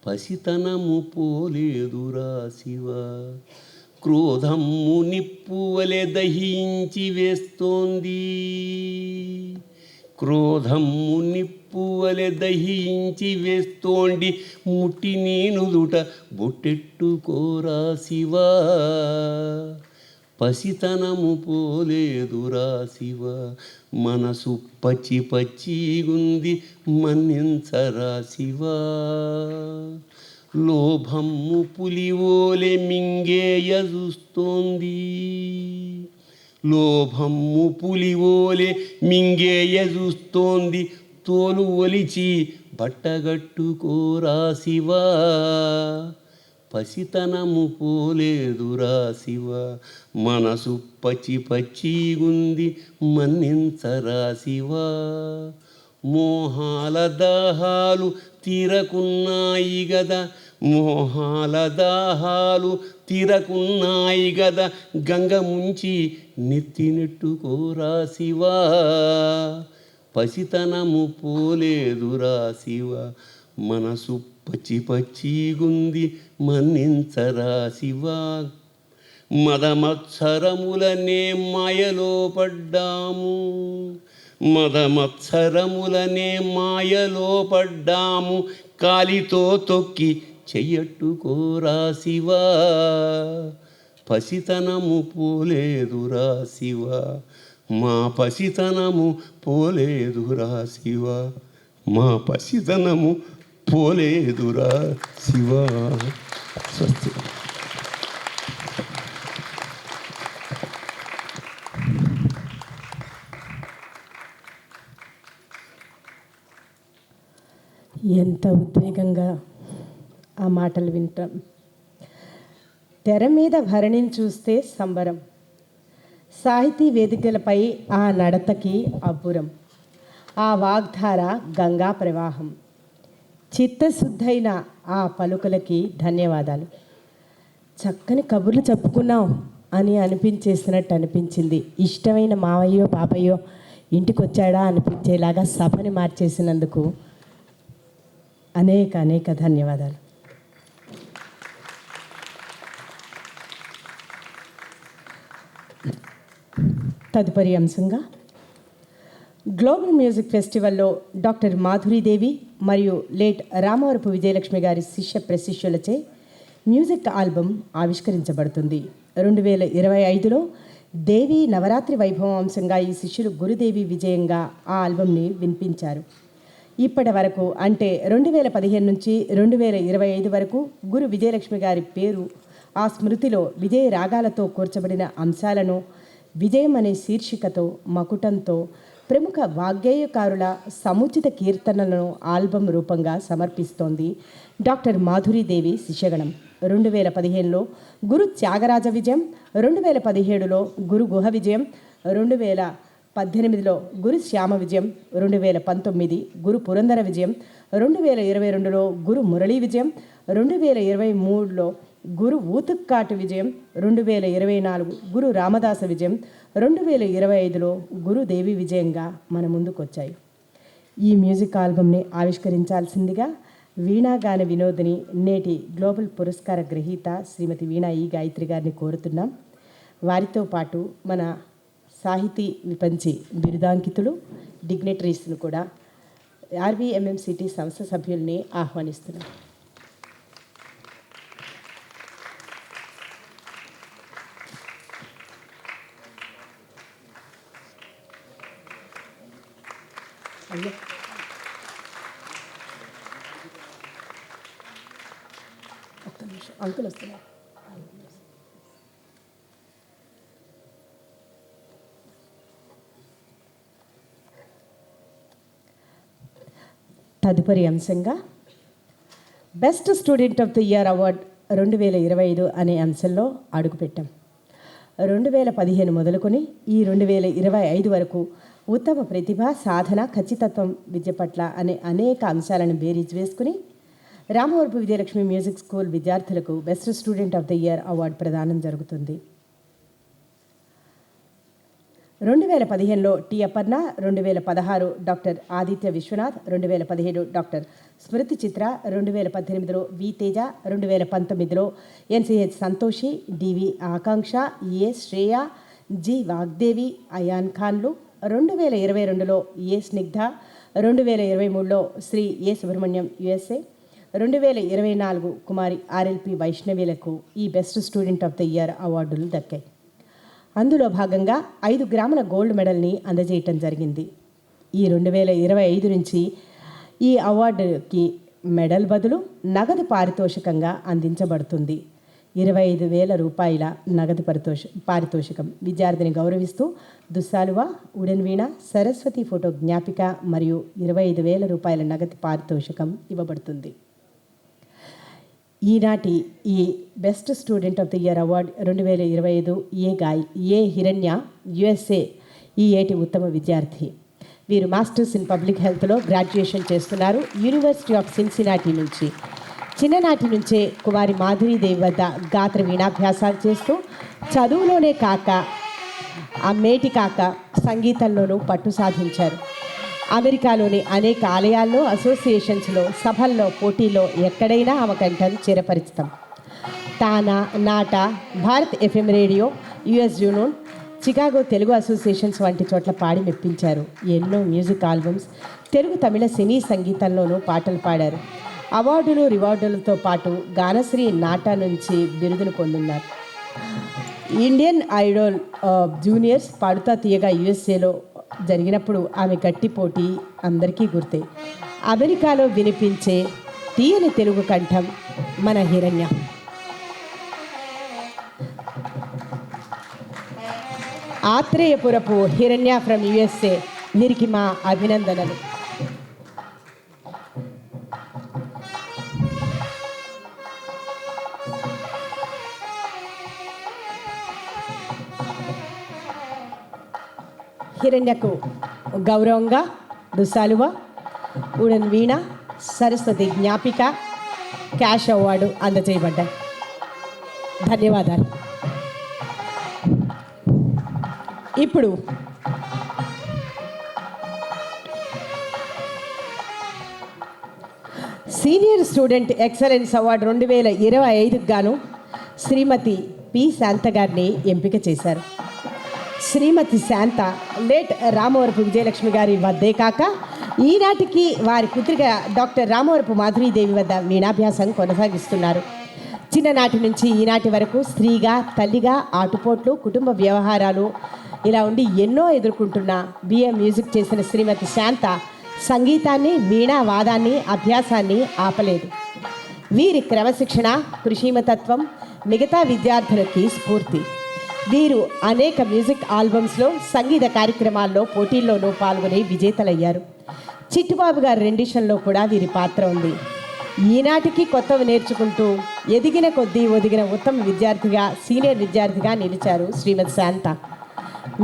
పసితనము పోలేదురా శివా, క్రోధమ్ము నిప్పువలె దహించి వేస్తోంది, క్రోధము నిప్పువలె దహించి వేస్తోండి ముట్టి నేనుదుట బొట్టెట్టుకోరా శివా పసితనము పోలేదురా శివ మనసు పచ్చి పచ్చిగుంది మన్నించరా శివా లోభము పులివోలె మింగేయ చూస్తోంది లోభము పులివోలె మింగేయ చూస్తోంది తోలు ఒలిచి బట్టగట్టుకోరా శివా పసితనము పోలేదురా శివ మనసు పచ్చి పచ్చిగుంది మన్నించరా శివా మోహాల దాహాలు తీరకున్నాయి గదా మోహాల దాహాలు తీరకున్నాయి గదా గంగ ముంచి నెత్తినెట్టుకోరా శివా పసితనము పోలేదురా శివ మనసు పచ్చి పచ్చిగుంది మన్నించరా శివా మదమత్సరములనే మాయలో పడ్డాము మదమత్సరములనే మాయలో పడ్డాము కాలితో తొక్కి చెయ్యట్టుకోరా శివా పసితనము పోలేదురా శివ మా పసితనము పోలేదురా శివ మా పసితనము పోలేదురా శివ స్వస్తి. ఎంత ఉద్వేగంగా ఆ మాటలు వింటాం. తెర మీద భరణిని చూస్తే సంబరం, సాహితీ వేదికలపై ఆ నడతకి అబ్బురం, ఆ వాగ్ధార గంగా ప్రవాహం, చిత్తశుద్ధైన ఆ పలుకులకి ధన్యవాదాలు. చక్కని కబుర్లు చెప్పుకున్నాం అని అనిపించేసినట్టు అనిపించింది. ఇష్టమైన మావయ్యో పాపయ్యో ఇంటికి వచ్చాడా అనిపించేలాగా సభని మార్చేసినందుకు అనేక అనేక ధన్యవాదాలు. తదుపరి అంశంగా గ్లోబల్ మ్యూజిక్ ఫెస్టివల్లో డాక్టర్ మాధురీదేవి మరియు లేట్ రామవరపు విజయలక్ష్మి గారి శిష్య ప్రశిష్యులచే మ్యూజిక్ ఆల్బమ్ ఆవిష్కరించబడుతుంది. 2025లో దేవి నవరాత్రి వైభవం అంశంగా ఈ శిష్యులు గురుదేవి విజయంగా ఆ ఆల్బమ్ని వినిపించారు. ఇప్పటి వరకు అంటే 2015 నుంచి 2025 వరకు గురు విజయలక్ష్మి గారి పేరు ఆ స్మృతిలో విజయ రాగాలతో కూర్చబడిన అంశాలను విజయం అనే శీర్షికతో మకుటంతో ప్రముఖ వాగ్గేయకారుల సముచిత కీర్తనలను ఆల్బమ్ రూపంగా సమర్పిస్తోంది డాక్టర్ మాధురీదేవి శిష్యగణం. 2015లో గురు త్యాగరాజ విజయం, 2017లో గురు గుహ విజయం, 2018లో గురు శ్యామ విజయం, 2019 గురు పురందర విజయం, 2022లో గురు మురళీ విజయం, 2023లో గురు ఊతుక్కాటు విజయం, 2024 గురు రామదాస విజయం, 2025లో గురుదేవి విజయంగా మన ముందుకొచ్చాయి. ఈ మ్యూజిక్ ఆల్బమ్ని ఆవిష్కరించాల్సిందిగా వీణాగాన వినోదిని, నేటి గ్లోబల్ పురస్కార గ్రహీత శ్రీమతి వీణా ఈ గాయత్రి గారిని కోరుతున్నాం. వారితో పాటు మన సాహితీ విపంచి బిరుదాంకితులు డిగ్నిటరీస్ను కూడా ఆర్వీఎంఎంసిటీ సంస్థ సభ్యుల్ని ఆహ్వానిస్తున్నాం. ఒక్క నిమిషం, అంకుల్ వస్తున్నారు. తదుపరి అంశంగా best student of the year award 2025 అనే అంశంలో అడుగుపెట్టాం. 2015 మొదలుకొని ఈ 2025 వరకు ఉత్తమ ప్రతిభ, సాధన, ఖచ్చితత్వం, విద్య పట్ల అనే అనేక అంశాలను బేరీజ్ వేసుకుని రామవరపు విజయలక్ష్మి మ్యూజిక్ స్కూల్ విద్యార్థులకు best student of the year award ప్రదానం జరుగుతుంది. 2015లో T Aparna, 2016 doctor Aditya Vishwanath, 2017 doctor Smriti Chitra, 2018లో వి తేజ, 2019లో NCH Santoshi, DV Akanksha, A Shreya, G Vagdevi, Ayan ఖాన్లు, 2022లో ఏ స్నిగ్ధ, 2023లో Shri A Subrahmanyam USA, 2024 Kumari RLP వైష్ణవిలకు ఈ బెస్ట్ స్టూడెంట్ ఆఫ్ ద ఇయర్ అవార్డులు దక్కాయి. అందులో భాగంగా 5 గ్రాముల గోల్డ్ మెడల్ని అందజేయటం జరిగింది. ఈ 2025 నుంచి ఈ అవార్డుకి మెడల్ బదులు నగదు పారితోషికంగా అందించబడుతుంది. 25,000 రూపాయల నగదు పారితోషికం. విద్యార్థిని గౌరవిస్తూ దుస్సాలువ, ఉడెన్ వీణ, సరస్వతి ఫోటో జ్ఞాపిక మరియు 25,000 రూపాయల నగదు పారితోషికం ఇవ్వబడుతుంది. ఈనాటి ఈ బెస్ట్ student of the year award 2025 ఏ హిరణ్య USA ఈ ఏటి ఉత్తమ విద్యార్థి. వీరు మాస్టర్స్ ఇన్ పబ్లిక్ హెల్త్లో గ్రాడ్యుయేషన్ చేస్తున్నారు యూనివర్సిటీ ఆఫ్ సిన్సినాటి నుంచి. చిన్ననాటి నుంచే కుమారి మాధురీదేవి వద్ద గాత్ర వీణాభ్యాసాలు చేస్తూ చదువులోనే కాక మేటి కాక సంగీతంలోనూ పట్టు సాధించారు. అమెరికాలోని అనేక ఆలయాల్లో, అసోసియేషన్స్లో, సభల్లో, పోటీల్లో ఎక్కడైనా ఆమె కంఠం చిరపరిచితం. TANA, NATA, Bharat FM radio, US Junoon, Chicago Telugu associations వంటి చోట్ల పాడి మెప్పించారు. ఎన్నో music albums, Telugu Tamil cine సంగీతంలోనూ పాటలు పాడారు. అవార్డులు, రివార్డులతో పాటు గానశ్రీ నాటా నుంచి బిరుదును పొందున్నారు. Indian Idol Juniors Paaduta Theeyaga USAలో జరిగినప్పుడు ఆమె గట్టి పోటీ అందరికీ గుర్తే. అమెరికాలో వినిపించే తీయని తెలుగు కంఠం మన హిరణ్య. ఆత్రేయపురపు హిరణ్య ఫ్రమ్ USA, వీరికి మా అభినందనలు. హిరణ్యకు గౌరవంగా దుస్సాలువ, ఉడన్ వీణ, సరస్వతి జ్ఞాపిక, క్యాష్ అవార్డు అందజేయబడ్డాయి. ధన్యవాదాలు. ఇప్పుడు సీనియర్ స్టూడెంట్ ఎక్సలెన్స్ అవార్డు 2025 గాను శ్రీమతి పి శాంత గారిని ఎంపిక చేశారు. శ్రీమతి శాంత లేట్ రామవరపు విజయలక్ష్మి గారి వద్దే కాక ఈనాటికి వారి పుత్రిక డాక్టర్ రామవరపు మాధురీదేవి వద్ద వీణాభ్యాసం కొనసాగిస్తున్నారు. చిన్ననాటి నుంచి ఈనాటి వరకు స్త్రీగా, తల్లిగా ఆటుపోట్లు, కుటుంబ వ్యవహారాలు ఇలా ఉండి ఎన్నో ఎదుర్కొంటున్న BA మ్యూజిక్ చేసిన శ్రీమతి శాంత సంగీతాన్ని, వీణావాదాన్ని, అభ్యాసాన్ని ఆపలేదు. వీరి క్రమశిక్షణ, కృషిమతత్వం మిగతా విద్యార్థులకి స్ఫూర్తి. వీరు అనేక మ్యూజిక్ ఆల్బమ్స్లో, సంగీత కార్యక్రమాల్లో, పోటీల్లోనూ పాల్గొని విజేతలయ్యారు. చిట్టుబాబు గారి రెండిషన్లో కూడా వీరి పాత్ర ఉంది. ఈనాటికి కొత్తవి నేర్చుకుంటూ ఎదిగిన కొద్దీ ఒదిగిన ఉత్తమ విద్యార్థిగా, సీనియర్ విద్యార్థిగా నిలిచారు శ్రీమతి శాంత.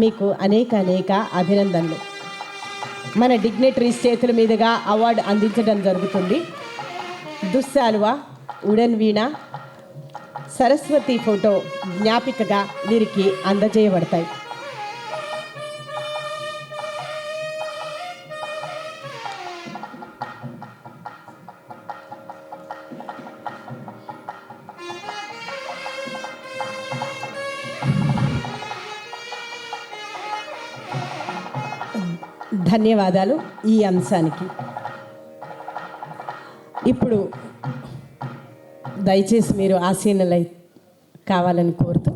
మీకు అనేక అభినందనలు. మన డిగ్నిటరీస్ చేతుల మీదుగా అవార్డు అందించడం జరుగుతుంది. దుస్సాలువ, ఉడన్ వీణ, సరస్వతి ఫోటో జ్ఞాపికగా వీరికి అందజేయబడతాయి. ధన్యవాదాలు ఈ అంశానికి. ఇప్పుడు దయచేసి మీరు ఆసీనులై కావాలని కోరుతూ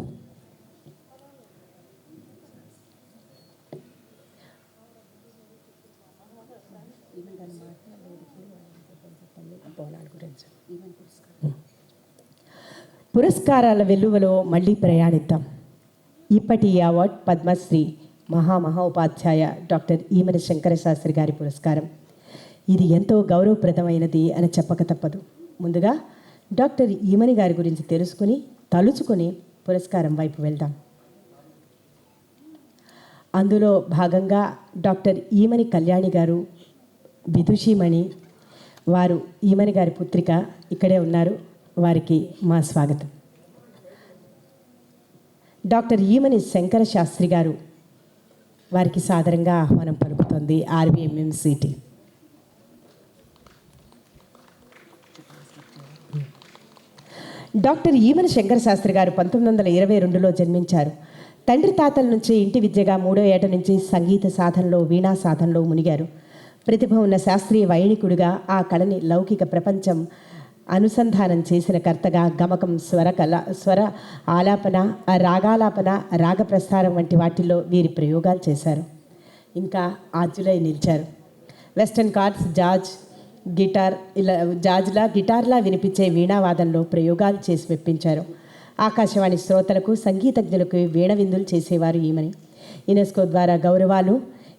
పురస్కారాల వెల్లువలో మళ్ళీ ప్రయాణిద్దాం. ఇప్పటి ఈ అవార్డ్ పద్మశ్రీ మహోపాధ్యాయ డాక్టర్ ఈమని శంకర శాస్త్రి గారి పురస్కారం. ఇది ఎంతో గౌరవప్రదమైనది అని చెప్పక తప్పదు. ముందుగా డాక్టర్ ఈమని గారి గురించి తెలుసుకుని, తలుచుకొని పురస్కారం వైపు వెళ్దాం. అందులో భాగంగా డాక్టర్ ఈమని కళ్యాణి గారు విదుషీమణి, వారు ఈమని గారి పుత్రిక ఇక్కడే ఉన్నారు. వారికి మా స్వాగతం. డాక్టర్ ఈమని శంకర శాస్త్రి గారు, వారికి సాదరంగా ఆహ్వానం పలుకుతోంది RVMMCT. డాక్టర్ ఈమని శంకర శాస్త్రి గారు 1922లో జన్మించారు. తండ్రి తాతల నుంచి ఇంటి విద్యగా 3వ ఏట నుంచి సంగీత సాధనలో వీణా సాధనలో మునిగారు. ప్రతిభ ఉన్న శాస్త్రీయ వైణికుడిగా ఆ కళని లౌకిక ప్రపంచం అనుసంధానం చేసిన కర్తగా గమకం, స్వర ఆలాపన, రాగాలాపన, రాగ ప్రస్తారం వంటి వాటిల్లో వీరి ప్రయోగాలు చేశారు. ఇంకా ఆద్యులై నిలిచారు. వెస్టర్న్ కార్డ్స్, జాజ్లా గిటార్లా వినిపించే వీణావాదంలో ప్రయోగాలు చేసి మెప్పించారు. ఆకాశవాణి శ్రోతలకు, సంగీతజ్ఞులకు వీణ విందులు చేసేవారు ఈమెని. యునెస్కో ద్వారా గౌరవాలు,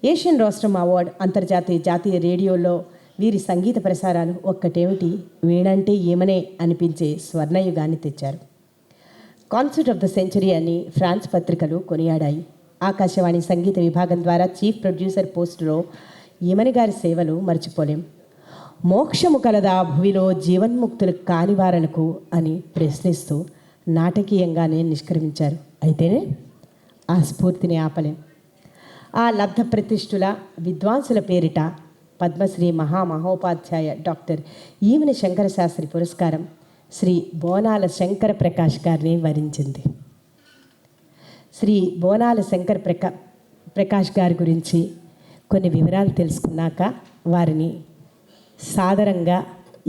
ఏషియన్ రోస్ట్రమ్ అవార్డు, అంతర్జాతీయ జాతీయ రేడియోలో వీరి సంగీత ప్రసారాలు ఒక్కటేమిటి, వీణంటే ఏమనే అనిపించే స్వర్ణయుగాన్ని తెచ్చారు. కాన్సర్ట్ ఆఫ్ ద సెంచరీ అని ఫ్రాన్స్ పత్రికలు కొనియాడాయి. ఆకాశవాణి సంగీత విభాగం ద్వారా చీఫ్ ప్రొడ్యూసర్ పోస్టులో ఈమెని గారి సేవలు మర్చిపోలేం. మోక్షము కలదా భువిలో జీవన్ముక్తులు కానివారలకు అని ప్రశ్నిస్తూ నాటకీయంగానే నిష్క్రమించారు. అయితేనే ఆ స్ఫూర్తిని ఆపలేం. ఆ లబ్ధ ప్రతిష్ఠుల విద్వాంసుల పేరిట పద్మశ్రీ మహామహోపాధ్యాయ డాక్టర్ ఈమని శంకర శాస్త్రి పురస్కారం శ్రీ బోనాల శంకర ప్రకాష్ గారిని వరించింది. శ్రీ బోనాల శంకర ప్రకాష్ గారి గురించి కొన్ని వివరాలు తెలుసుకున్నాక వారిని సాదరంగా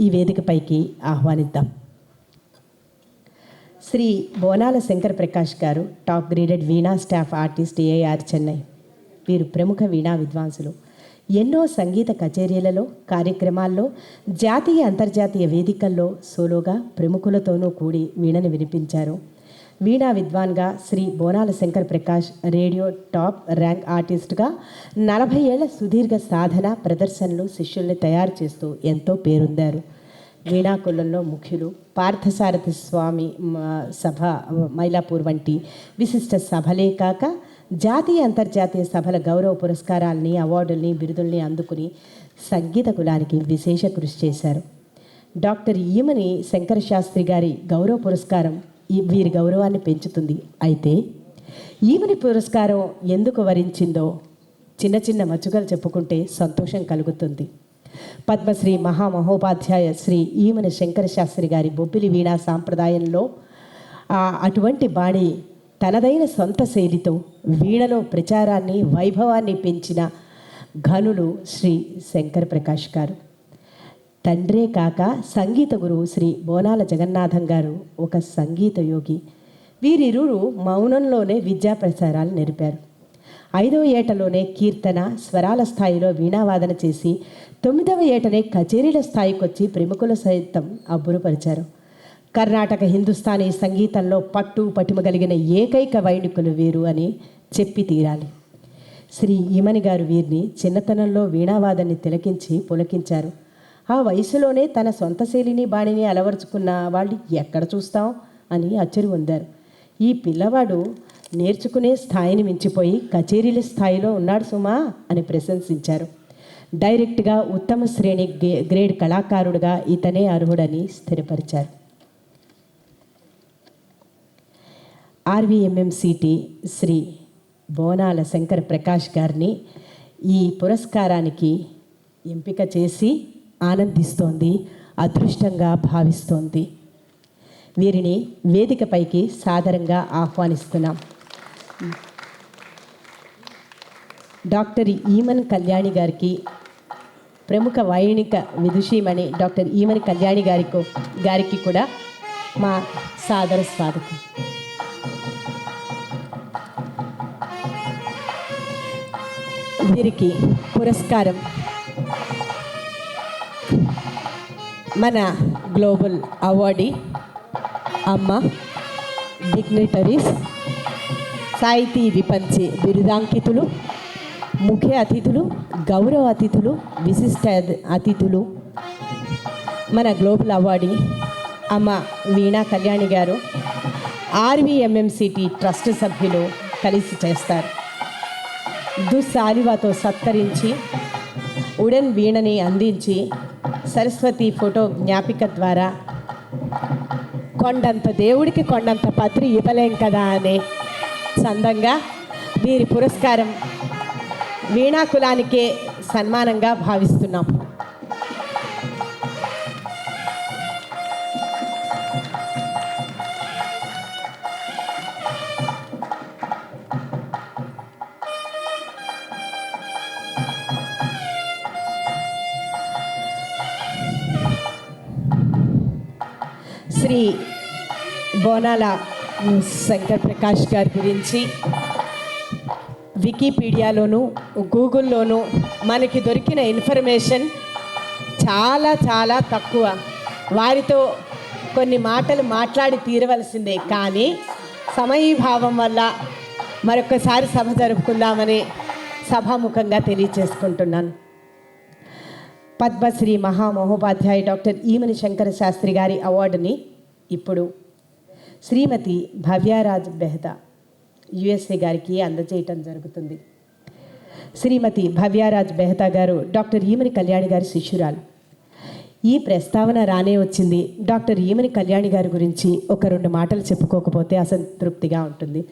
ఈ వేదికపైకి ఆహ్వానిద్దాం. శ్రీ బోనాల శంకర ప్రకాష్ గారు టాప్ గ్రేడెడ్ వీణా స్టాఫ్ ఆర్టిస్ట్, ఏఆర్, చెన్నై. వీరు ప్రముఖ వీణా విద్వాంసులు. ఎన్నో సంగీత కచేరీలలో, కార్యక్రమాల్లో, జాతీయ అంతర్జాతీయ వేదికల్లో సోలోగా ప్రముఖులతోనూ కూడి వీణను వినిపించారు. వీణా విద్వాన్గా శ్రీ బోనాల Shankar Prakash radio top rank ఆర్టిస్ట్గా 40 ఏళ్ల సుదీర్ఘ సాధన, ప్రదర్శనలు, శిష్యుల్ని తయారు చేస్తూ ఎంతో పేరొందారు. వీణాకులంలో ముఖ్యులు పార్థసారథి స్వామి సభ, మైలాపూర్ వంటి విశిష్ట సభలే కాక జాతీయ అంతర్జాతీయ సభల గౌరవ పురస్కారాలని, అవార్డుల్ని, బిరుదుల్ని అందుకుని సంగీత కులానికి విశేష కృషి చేశారు. డాక్టర్ ఈమని శంకర శాస్త్రి గారి గౌరవ పురస్కారం వీరి గౌరవాన్ని పెంచుతుంది. అయితే ఈమని పురస్కారం ఎందుకు వరించిందో చిన్న చిన్న మచ్చుకలు చెప్పుకుంటే సంతోషం కలుగుతుంది. పద్మశ్రీ మహామహోపాధ్యాయ శ్రీ ఈమని శంకర శాస్త్రి గారి బొబ్బిలి వీణా సాంప్రదాయంలో అటువంటి బాణి తనదైన సొంత శైలితో వీణలో ప్రచారాన్ని, వైభవాన్ని పెంచిన ఘనులు శ్రీ శంకర ప్రకాష్ గారు. తండ్రే కాక సంగీత గురువు శ్రీ బోనాల జగన్నాథం గారు ఒక సంగీత యోగి. వీరిరువురు మౌనంలోనే విద్యా ప్రసారాలు నేర్పారు. 5వ ఏటలోనే కీర్తన, స్వరాల స్థాయిలో వీణావాదన చేసి 9వ ఏటనే కచేరీల స్థాయికొచ్చి ప్రముఖుల సైతం అబ్బురుపరిచారు. కర్ణాటక, హిందుస్థానీ సంగీతంలో పటిమగలిగిన ఏకైక వైణికులు వీరు అని చెప్పి తీరాలి. శ్రీ ఈమని గారు వీరిని చిన్నతనంలో వీణావాదాన్ని తిలకించి పులకించారు. ఆ వయసులోనే తన సొంత శైలిని, బాణిని అలవరుచుకున్న వాళ్ళు ఎక్కడ చూస్తాం అని అచ్చరి పొందారు. ఈ పిల్లవాడు నేర్చుకునే స్థాయిని మించిపోయి కచేరీల స్థాయిలో ఉన్నాడు సుమా అని ప్రశంసించారు. డైరెక్ట్గా ఉత్తమ శ్రేణి గ్రేడ్ కళాకారుడిగా ఇతనే అర్హుడని స్థిరపరిచారు. ఆర్వీఎంఎంసిటీ శ్రీ బోనాల శంకర ప్రకాష్ గారిని ఈ పురస్కారానికి ఎంపిక చేసి ఆనందిస్తోంది, అదృష్టంగా భావిస్తోంది. వీరిని వేదికపైకి సాదరంగా ఆహ్వానిస్తున్నాం. డాక్టర్ ఈమన్ కళ్యాణి గారికి, ప్రముఖ వైణిక విదుషీమణి డాక్టర్ ఈమన్ కళ్యాణి గారికి కూడా మా సాదర స్వాగతం. వీరికి పురస్కారం మన గ్లోబల్ అవార్డీ అమ్మ డిగ్నిటరీస్, సాహితీ విపంచే బిరుదాంకితులు, ముఖ్య అతిథులు, గౌరవ అతిథులు, విశిష్ట అతిథులు, మన గ్లోబల్ అవార్డీ అమ్మ వీణా కళ్యాణి గారు ఆర్వీఎంఎంసిటీ ట్రస్ట్ సభ్యులు కలిసి చేస్తారు. దుస్సాలివాతో సత్కరించి ఉడన్ వీణని అందించి సరస్వతి ఫోటో జ్ఞాపిక ద్వారా కొండంత దేవుడికి కొండంత పత్రి ఇవ్వలేం కదా అనే చందంగా వీరి పురస్కారం వీణా కులానికే సన్మానంగా భావిస్తున్నాం. శ్రీ బోనాల శంకర్ ప్రకాష్ గారి గురించి వికీపీడియాలోను గూగుల్లోనూ మనకి దొరికిన ఇన్ఫర్మేషన్ చాలా చాలా తక్కువ. వారితో కొన్ని మాటలు మాట్లాడి తీరవలసిందే, కానీ సమయీభావం వల్ల మరొకసారి సభ జరుపుకుందామని సభాముఖంగా తెలియచేసుకుంటున్నాను. పద్మశ్రీ మహామహోపాధ్యాయ డాక్టర్ ఈమని శంకర శాస్త్రి గారి అవార్డుని ఇప్పుడు శ్రీమతి భవ్యారాజ్ బెహతా యుఎస్ఏ గారికి అందజేయటం జరుగుతుంది. శ్రీమతి భవ్యారాజ్ బెహతా గారు డాక్టర్ ఈమని కళ్యాణి గారి శిష్యురాలు. ఈ ప్రస్తావన రానే వచ్చింది. డాక్టర్ ఈమని కళ్యాణి గారి గురించి ఒక 2 మాటలు చెప్పుకోకపోతే అసంతృప్తిగా ఉంటుంది.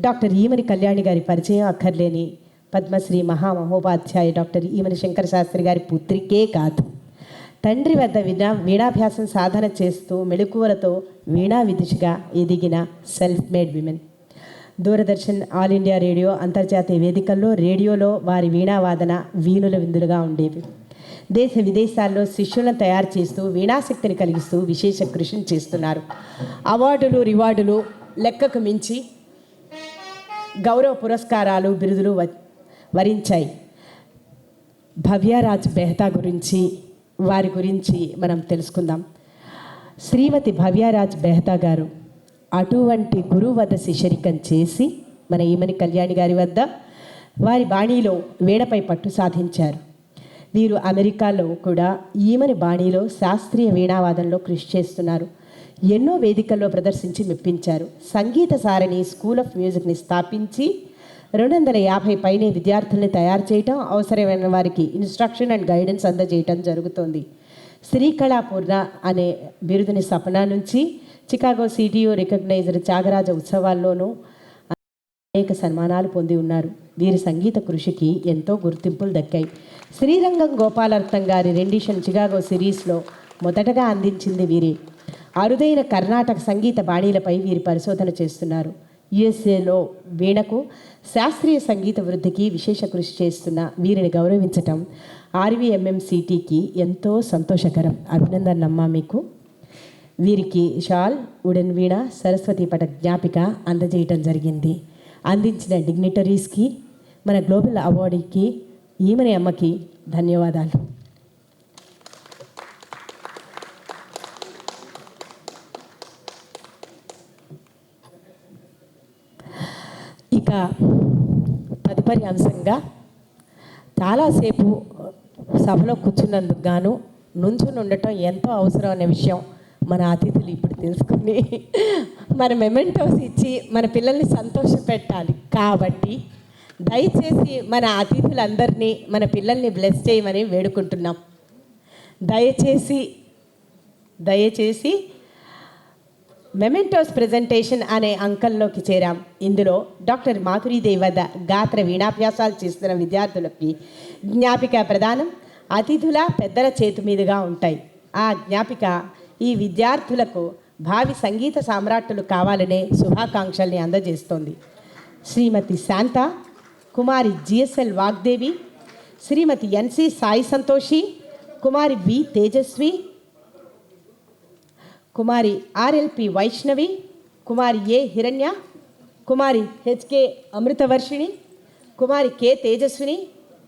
డాక్టర్ ఈమని కళ్యాణి గారి పరిచయం అక్కర్లేని పద్మశ్రీ మహామహోపాధ్యాయ డాక్టర్ ఈమని శంకర శాస్త్రి గారి పుత్రికే కాదు, తండ్రి వద్ద వీణాభ్యాసం సాధన చేస్తూ మెళకువలతో వీణా విదుషిగా ఎదిగిన self made women. Doordarshan, all India radio, అంతర్జాతీయ వేదికల్లో రేడియోలో వారి వీణావాదన వీణుల విందులుగా ఉండేవి. దేశ విదేశాల్లో శిష్యులను తయారు చేస్తూ వీణాశక్తిని కలిగిస్తూ విశేష కృషిని చేస్తున్నారు. అవార్డులు, రివార్డులు లెక్కకు మించి గౌరవ పురస్కారాలు, బిరుదులు వరించాయి. భవ్యారాజ్ బెహతా గురించి, వారి గురించి మనం తెలుసుకుందాం. శ్రీమతి భవ్యారాజ్ బెహతా గారు అటువంటి గురువు వద్ద శిష్యరికం చేసి మన ఈమని కళ్యాణి గారి వద్ద వారి బాణీలో వీణపై పట్టు సాధించారు. వీరు అమెరికాలో కూడా ఈమని బాణీలో శాస్త్రీయ వీణావాదంలో కృషి చేస్తున్నారు. ఎన్నో వేదికల్లో ప్రదర్శించి మెప్పించారు. సంగీత సారణి స్కూల్ ఆఫ్ మ్యూజిక్ని స్థాపించి 250 పైనే విద్యార్థుల్ని తయారు చేయటం, అవసరమైన వారికి ఇన్స్ట్రక్షన్ అండ్ గైడెన్స్ అందజేయటం జరుగుతోంది. శ్రీకళాపూర్ణ అనే బిరుదుని సపనా నుంచి చికాగో సిటియు రికగ్నైజ్డ్ త్యాగరాజ ఉత్సవాల్లోనూ అనేక సన్మానాలు పొంది ఉన్నారు. వీరి సంగీత కృషికి ఎంతో గుర్తింపులు దక్కాయి. శ్రీరంగం గోపాలర్థం గారి రెండిషన్ చికాగో సిరీస్లో మొదటగా అందించింది వీరే. అరుదైన కర్ణాటక సంగీత బాణీలపై వీరి పరిశోధన చేస్తున్నారు. యుఎస్ఏలో వీణకు శాస్త్రీయ సంగీత వృద్ధికి విశేష కృషి చేస్తున్న వీరిని గౌరవించటం RVMMCTకి ఎంతో సంతోషకరం. అభినందనమ్మా మీకు. వీరికి షాల్, ఉడెన్ వీణ, సరస్వతి పట జ్ఞాపిక అందజేయటం జరిగింది. అందించిన డిగ్నిటరీస్కి, మన గ్లోబల్ అవార్డుకి, ఈమని అమ్మకి ధన్యవాదాలు. ఇక తదుపరి అంశంగా చాలాసేపు సభలో కూర్చున్నందుకు గాను నుంచుని ఉండటం ఎంతో అవసరం అనే విషయం మన అతిథులు ఇప్పుడు తెలుసుకుని మన మెమెంటోస్ ఇచ్చి మన పిల్లల్ని సంతోషపెట్టాలి. కాబట్టి దయచేసి మన అతిథులందరినీ, మన పిల్లల్ని బ్లెస్ చేయమని వేడుకుంటున్నాం. దయచేసి మెమెంటోస్ ప్రెజెంటేషన్ అనే అంకంలోకి చేరాం. ఇందులో డాక్టర్ మాధురీదేవి వద్ద గాత్ర వీణాభ్యాసాలు చేస్తున్న విద్యార్థులకి జ్ఞాపిక ప్రదానం అతిథుల పెద్దల చేతి మీదుగా ఉంటాయి. ఆ జ్ఞాపిక ఈ విద్యార్థులకు భావి సంగీత సామ్రాట్టులు కావాలనే శుభాకాంక్షల్ని అందజేస్తోంది. శ్రీమతి శాంత, కుమారి GSL Vagdevi, Shrimati NC Sai Santoshi, Kumari V Tejaswi, Kumari RLP Vaishnavi, Kumari A Hiranya, Kumari HK Amritavarshini, Kumari K Tejaswini,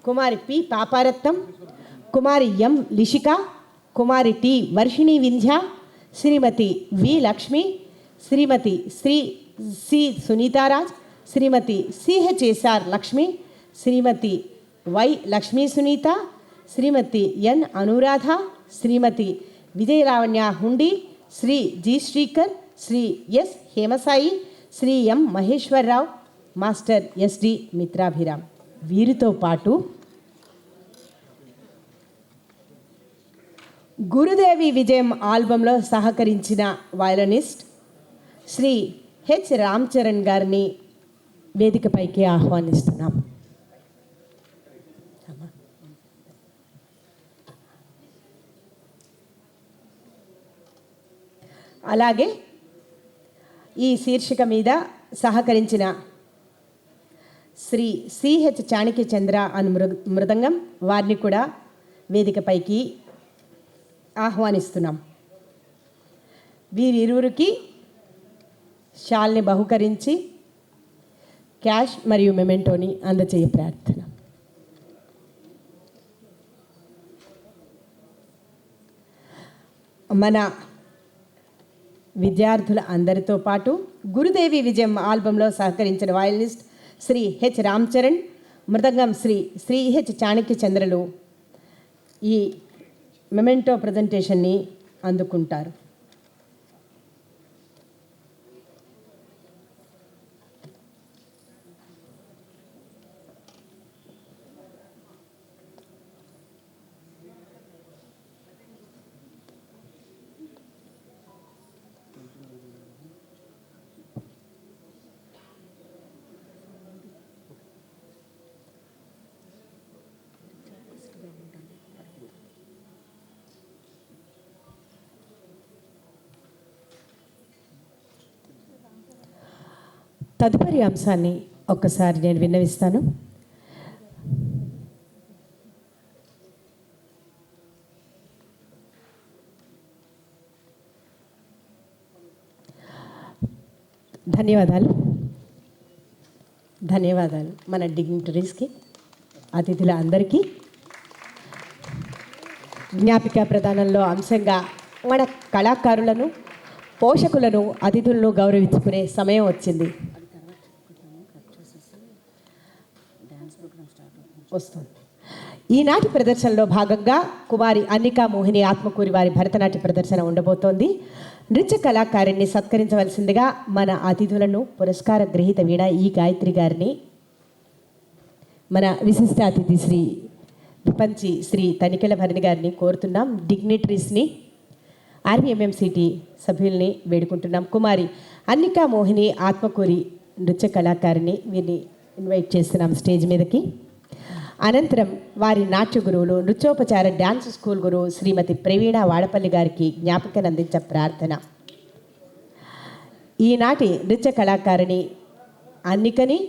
Kumari P Paparatnam, Kumari M Lishika, Kumari T Varshini Vindhya, Shrimati V Lakshmi, Shrimati Shri C Sunitaraj, Shrimati CHSR Lakshmi, Shrimati Y Lakshmi Sunitha, Shrimati N Anuradha, Shrimati Vijayalavanya Hundi, Shri G Srikar, Shri S Hemasai, Shri M Maheswararao, master SD Mitrabhiram. వీరితో పాటు గురుదేవి విజయం ఆల్బంలో సహకరించిన వయలినిస్ట్ శ్రీ H రామ్ చరణ్ గారిని వేదికపైకి ఆహ్వానిస్తున్నాం. అలాగే ఈ శీర్షిక మీద సహకరించిన శ్రీ CH చాణక్య చంద్ర అను మృదంగం, వారిని కూడా వేదికపైకి ఆహ్వానిస్తున్నాం. వీరిరువురికి షాల్ని బహుకరించి క్యాష్ మరియు మెమెంటోని అందజేయ ప్రార్థన. మన విద్యార్థుల అందరితో పాటు గురుదేవి విజయం ఆల్బంలో సహకరించిన వయలినిస్ట్ శ్రీ హెచ్ రామ్ చరణ్, మృదంగం శ్రీ హెచ్ చాణక్య చంద్రలు ఈ మెమెంటో ప్రజెంటేషన్ని అందుకుంటారు. తదుపరి అంశాన్ని ఒక్కసారి నేను విన్నవిస్తాను. ధన్యవాదాలు మన డిగ్నిటరీస్కి, అతిథుల అందరికీ. జ్ఞాపిక ప్రదానంలో అంశంగా మన కళాకారులను, పోషకులను, అతిథులను గౌరవించుకునే సమయం వచ్చింది. వస్తుంది. ఈనాటి ప్రదర్శనలో భాగంగా కుమారి అన్నికా మోహిని ఆత్మకూరి వారి భరతనాట్య ప్రదర్శన ఉండబోతోంది. నృత్య కళాకారిణిని సత్కరించవలసిందిగా మన అతిథులను, పురస్కార గ్రహీత వీణ ఈ గాయత్రి గారిని, మన విశిష్ట అతిథి శ్రీ విపంచి శ్రీ తనికెళ్ళ భరణి గారిని కోరుతున్నాం. డిగ్నిటరీస్ని, ఆర్వీఎంఎంసిటీ సభ్యుల్ని వేడుకుంటున్నాం. కుమారి అన్నికా మోహిని ఆత్మకూరి నృత్య కళాకారిణి వీరిని ఇన్వైట్ చేస్తున్నాం స్టేజ్ మీదకి. అనంతరం వారి నాట్య గురువులు, నృత్యోపచార డ్యాన్స్ స్కూల్ గురువు శ్రీమతి ప్రవీణ వాడపల్లి గారికి జ్ఞాపికను అందించే ప్రార్థన. ఈనాటి నృత్య కళాకారిణి అన్నికని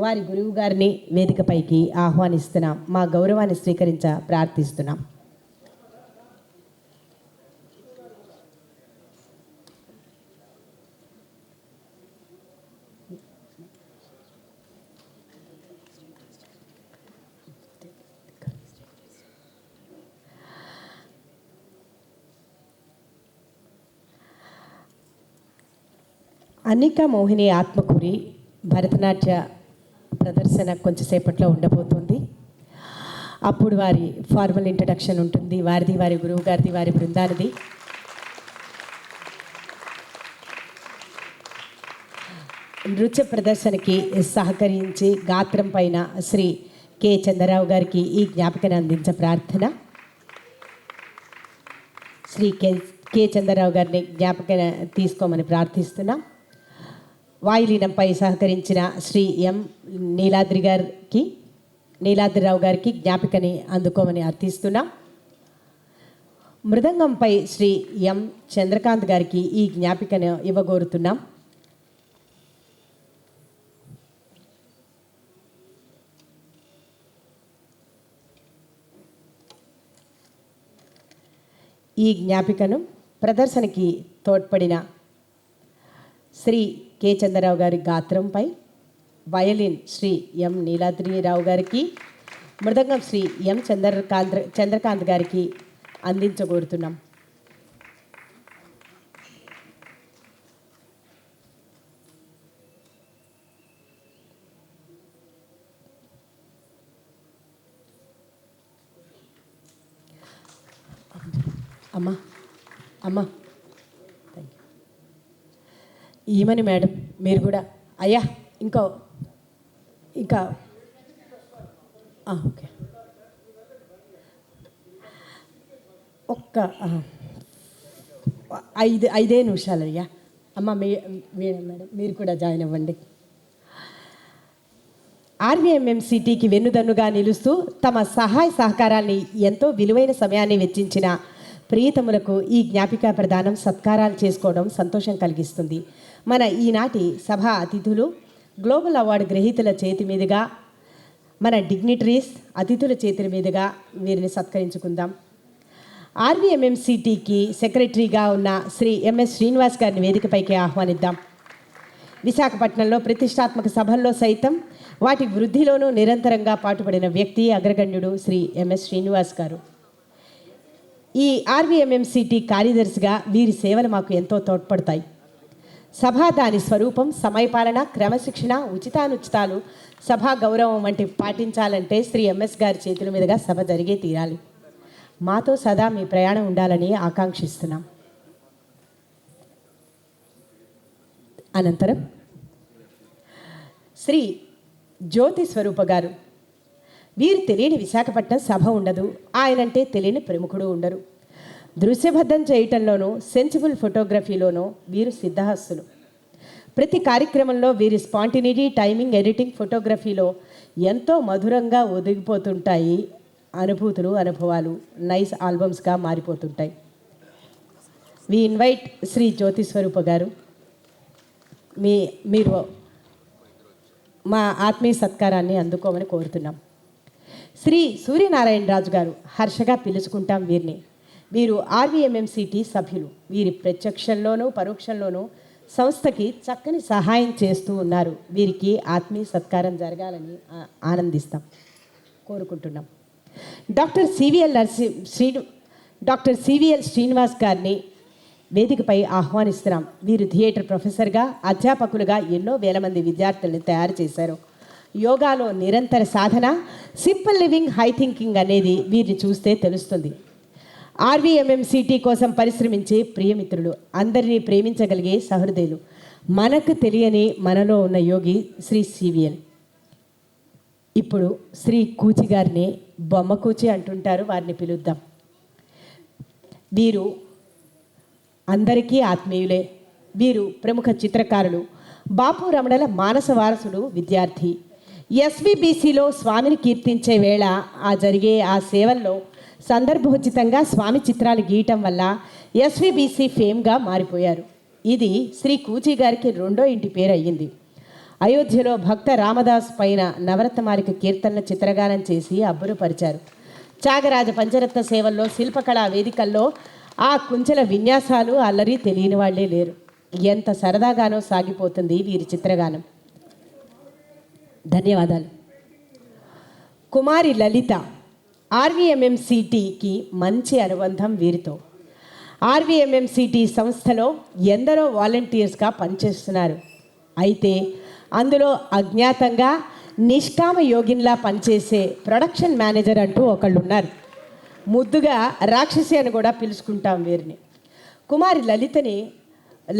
వారి గురువు గారిని వేదికపైకి ఆహ్వానిస్తున్నాం. మా గౌరవాన్ని స్వీకరించ ప్రార్థిస్తున్నాం. అన్నికా మోహిని ఆత్మకూరి భరతనాట్య ప్రదర్శన కొంచెంసేపట్లో ఉండబోతుంది. అప్పుడు వారి ఫార్మల్ ఇంట్రడక్షన్ ఉంటుంది, వారిది, వారి గురువు గారిది, వారి బృందానిది. నృత్య ప్రదర్శనకి సహకరించి గాత్రం పైన శ్రీ కె చంద్రరావు గారికి ఈ జ్ఞాపికను అందించే ప్రార్థన. శ్రీ కె చంద్రరావు గారిని జ్ఞాపిక తీసుకోమని ప్రార్థిస్తున్నాం. వాయులీనంపై సహకరించిన శ్రీ ఎం నీలాద్రిరావు గారికి జ్ఞాపికని అందుకోమని అర్థిస్తున్నాం. మృదంగంపై శ్రీ ఎం చంద్రకాంత్ గారికి ఈ జ్ఞాపికను ఇవ్వగోరుతున్నాం. ఈ జ్ఞాపికను ప్రదర్శనకి తోడ్పడిన శ్రీ కె చంద్రరావు గారి గాత్రంపై వయలిన్ శ్రీ ఎం నీలాద్రిరావు గారికి, మృదంగం శ్రీ ఎం చంద్రకాంత్ గారికి అందించగోరుతున్నాం. అమ్మా అమ్మా ఈమని మేడం, మీరు కూడా అయ్యా ఇంకా ఓకే, ఒక్క 5 నిమిషాలు అయ్యా. అమ్మ మేడం మీరు కూడా జాయిన్ అవ్వండి. ఆర్వీఎంఎంసిటీకి వెన్నుదన్నుగా నిలుస్తూ తమ సహాయ సహకారాన్ని, ఎంతో విలువైన సమయాన్ని వెచ్చించిన ప్రియతములకు ఈ జ్ఞాపిక ప్రదానం, సత్కారాలు చేసుకోవడం సంతోషం కలిగిస్తుంది. మన ఈనాటి సభా అతిథులు గ్లోబల్ అవార్డు గ్రహీతల చేతి మీదుగా, మన డిగ్నిటరీస్ అతిథుల చేతుల మీదుగా వీరిని సత్కరించుకుందాం. ఆర్వీఎంఎంసిటీకి సెక్రటరీగా ఉన్న శ్రీ ఎంఎస్ శ్రీనివాస్ గారిని వేదికపైకి ఆహ్వానిద్దాం. విశాఖపట్నంలో ప్రతిష్టాత్మక సభల్లో సైతం వాటి వృద్ధిలోనూ నిరంతరంగా పాటుపడిన వ్యక్తి అగ్రగణ్యుడు శ్రీ ఎంఎస్ శ్రీనివాస్ గారు. ఈ ఆర్వీఎంఎంసిటీ కార్యదర్శిగా వీరి సేవలు మాకు ఎంతో తోడ్పడతాయి. సభ దాని స్వరూపం, సమయపాలన, క్రమశిక్షణ, ఉచితానుచితాలు, సభా గౌరవం వంటి పాటించాలంటే శ్రీ ఎంఎస్ గారి చేతుల మీదుగా సభ జరిగే తీరాలి. మాతో సదా మీ ప్రయాణం ఉండాలని ఆకాంక్షిస్తున్నాం. అనంతరం శ్రీ జ్యోతి స్వరూప గారు. వీరు తెలియని విశాఖపట్నం సభ ఉండదు, ఆయనంటే తెలియని ప్రముఖుడు ఉండరు. దృశ్యబద్ధం చేయటంలోనూ సెన్సిబుల్ ఫోటోగ్రఫీలోనూ వీరు సిద్ధహస్తులు. ప్రతి కార్యక్రమంలో వీరి స్పాంటినిటీ, టైమింగ్, ఎడిటింగ్, ఫోటోగ్రఫీలో ఎంతో మధురంగా ఒదిగిపోతుంటాయి. అనుభూతులు, అనుభవాలు నైస్ ఆల్బమ్స్గా మారిపోతుంటాయి. వి ఇన్వైట్ శ్రీ జ్యోతి స్వరూప గారు, మీరు మా ఆత్మీయ సత్కారాన్ని అందుకోమని కోరుతున్నాం. శ్రీ సూర్యనారాయణ రాజు గారు, హర్షగా పిలుచుకుంటాం వీరిని. వీరు ఆర్వీఎంఎంసిటీ సభ్యులు. వీరి ప్రత్యక్షంలోనూ పరోక్షంలోనూ సంస్థకి చక్కని సహాయం చేస్తూ ఉన్నారు. వీరికి ఆత్మీయ సత్కారం జరగాలని కోరుకుంటున్నాం. డాక్టర్ సివిఎల్ శ్రీనివాస్ గారిని వేదికపై ఆహ్వానిస్తున్నాం. వీరు థియేటర్ ప్రొఫెసర్గా, అధ్యాపకులుగా ఎన్నో వేల మంది విద్యార్థులను తయారు చేశారు. యోగాలో నిరంతర సాధన, సింపుల్ లివింగ్, హై థింకింగ్ అనేది వీరిని చూస్తే తెలుస్తుంది. ఆర్వీఎంఎంసిటీ కోసం పరిశ్రమించే ప్రియమిత్రులు, అందరినీ ప్రేమించగలిగే సహృదయులు, మనకు తెలియని మనలో ఉన్న యోగి శ్రీ సివిఎల్. ఇప్పుడు శ్రీ కూచి గారిని, బొమ్మ కూచి అంటుంటారు, వారిని పిలుద్దాం. వీరు అందరికీ ఆత్మీయులే. వీరు ప్రముఖ చిత్రకారులు, బాపు రమణల మానస వారసుడు, విద్యార్థి. ఎస్విబిసిలో స్వామిని కీర్తించే వేళ జరిగే ఆ సేవల్లో సందర్భోచితంగా స్వామి చిత్రాలు గీయటం వల్ల ఎస్విబిసి ఫేమ్గా మారిపోయారు. ఇది శ్రీ కూచి గారికి రెండో ఇంటి పేరు అయ్యింది. అయోధ్యలో భక్త రామదాస్ పైన నవరత్నమాలిక కీర్తనల చిత్రగానం చేసి అబ్బురపరిచారు. త్యాగరాజ పంచరత్న సేవల్లో, శిల్పకళా వేదికల్లో ఆ కుంచెల విన్యాసాలు అల్లరి తెలియని వాళ్లే లేరు. ఎంత సరదాగానో సాగిపోతుంది వీరి చిత్రగానం. ధన్యవాదాలు. కుమారి లలిత. ఆర్వీఎంఎంసిటీకి మంచి అనుబంధం వీరితో. ఆర్వీఎంఎంసిటీ సంస్థలో ఎందరో వాలంటీర్స్గా పనిచేస్తున్నారు. అయితే అందులో అజ్ఞాతంగా నిష్కామ యోగిన్లా పనిచేసే ప్రొడక్షన్ మేనేజర్ అంటూ ఒకళ్ళు ఉన్నారు. ముద్దుగా రాక్షసి అని కూడా పిలుచుకుంటాం వీరిని. కుమారి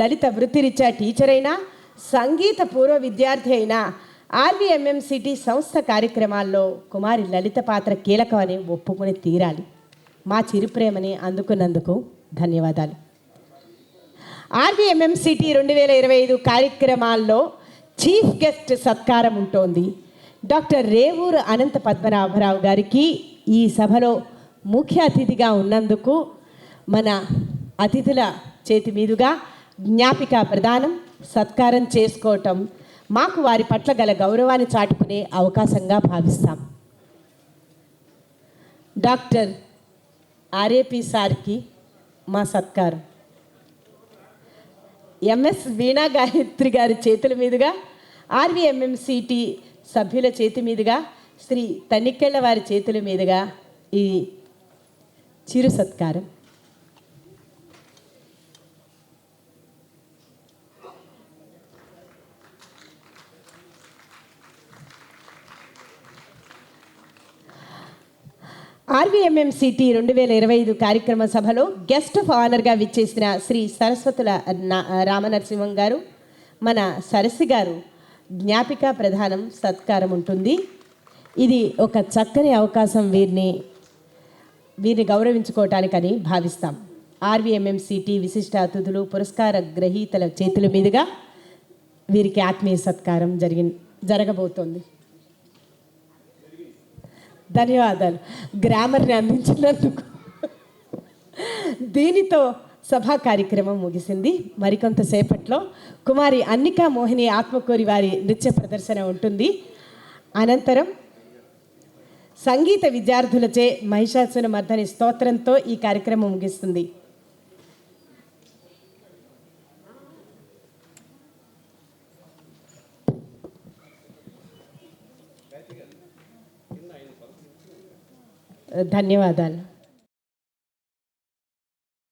లలిత వృత్తిరీత్యా టీచర్ అయినా, సంగీత పూర్వ విద్యార్థి అయినా ఆర్వీఎంఎంసిటీ సంస్థ కార్యక్రమాల్లో కుమారి లలిత పాత్ర కీలకమని ఒప్పుకుని తీరాలి. మా చిరుప్రేమని అందుకున్నందుకు ధన్యవాదాలు. ఆర్వీఎంఎంసిటీ 2025 కార్యక్రమాల్లో చీఫ్ గెస్ట్ సత్కారం ఉంటోంది. డాక్టర్ రేవూరు అనంత పద్మనాభరావు గారికి ఈ సభలో ముఖ్య అతిథిగా ఉన్నందుకు మన అతిథుల చేతి మీదుగా జ్ఞాపిక ప్రదానం, సత్కారం చేసుకోవటం మాకు వారి పట్ల గల గౌరవాన్ని చాటుకునే అవకాశంగా భావిస్తాం. డాక్టర్ ఆర్ఏపి సార్కి మా సత్కారం. ఎంఎస్ వీణా గాయత్రి గారి చేతుల మీదుగా, ఆర్వీఎంఎంసిటీ సభ్యుల చేతి మీదుగా, శ్రీ తనికెళ్ళ వారి చేతుల మీదుగా ఈ చిరు సత్కారం. ఆర్వీఎంఎంసిటీ 2025 కార్యక్రమ సభలో గెస్ట్ ఆఫ్ ఆనర్గా విచ్చేసిన శ్రీ సరస్వతుల రామనరసింహం గారు, మన సరస్సి గారు జ్ఞాపిక ప్రధానం సత్కారం ఉంటుంది. ఇది ఒక చక్కని అవకాశం వీరిని గౌరవించుకోవటానికని భావిస్తాం. ఆర్వీఎంఎంసిటీ విశిష్ట అతిథులు, పురస్కార గ్రహీతల చేతుల మీదుగా వీరికి ఆత్మీయ సత్కారం జరగబోతోంది. ధన్యవాదాలు గ్రామర్ని అందించినందుకు. దీనితో సభా కార్యక్రమం ముగిసింది. మరికొంతసేపట్లో కుమారి అన్నికా మోహిని ఆత్మకూరి వారి నృత్య ప్రదర్శన ఉంటుంది. అనంతరం సంగీత విద్యార్థులచే మహిషాసుర మర్దని స్తోత్రంతో ఈ కార్యక్రమం ముగిస్తుంది. ధన్యవాదాలు.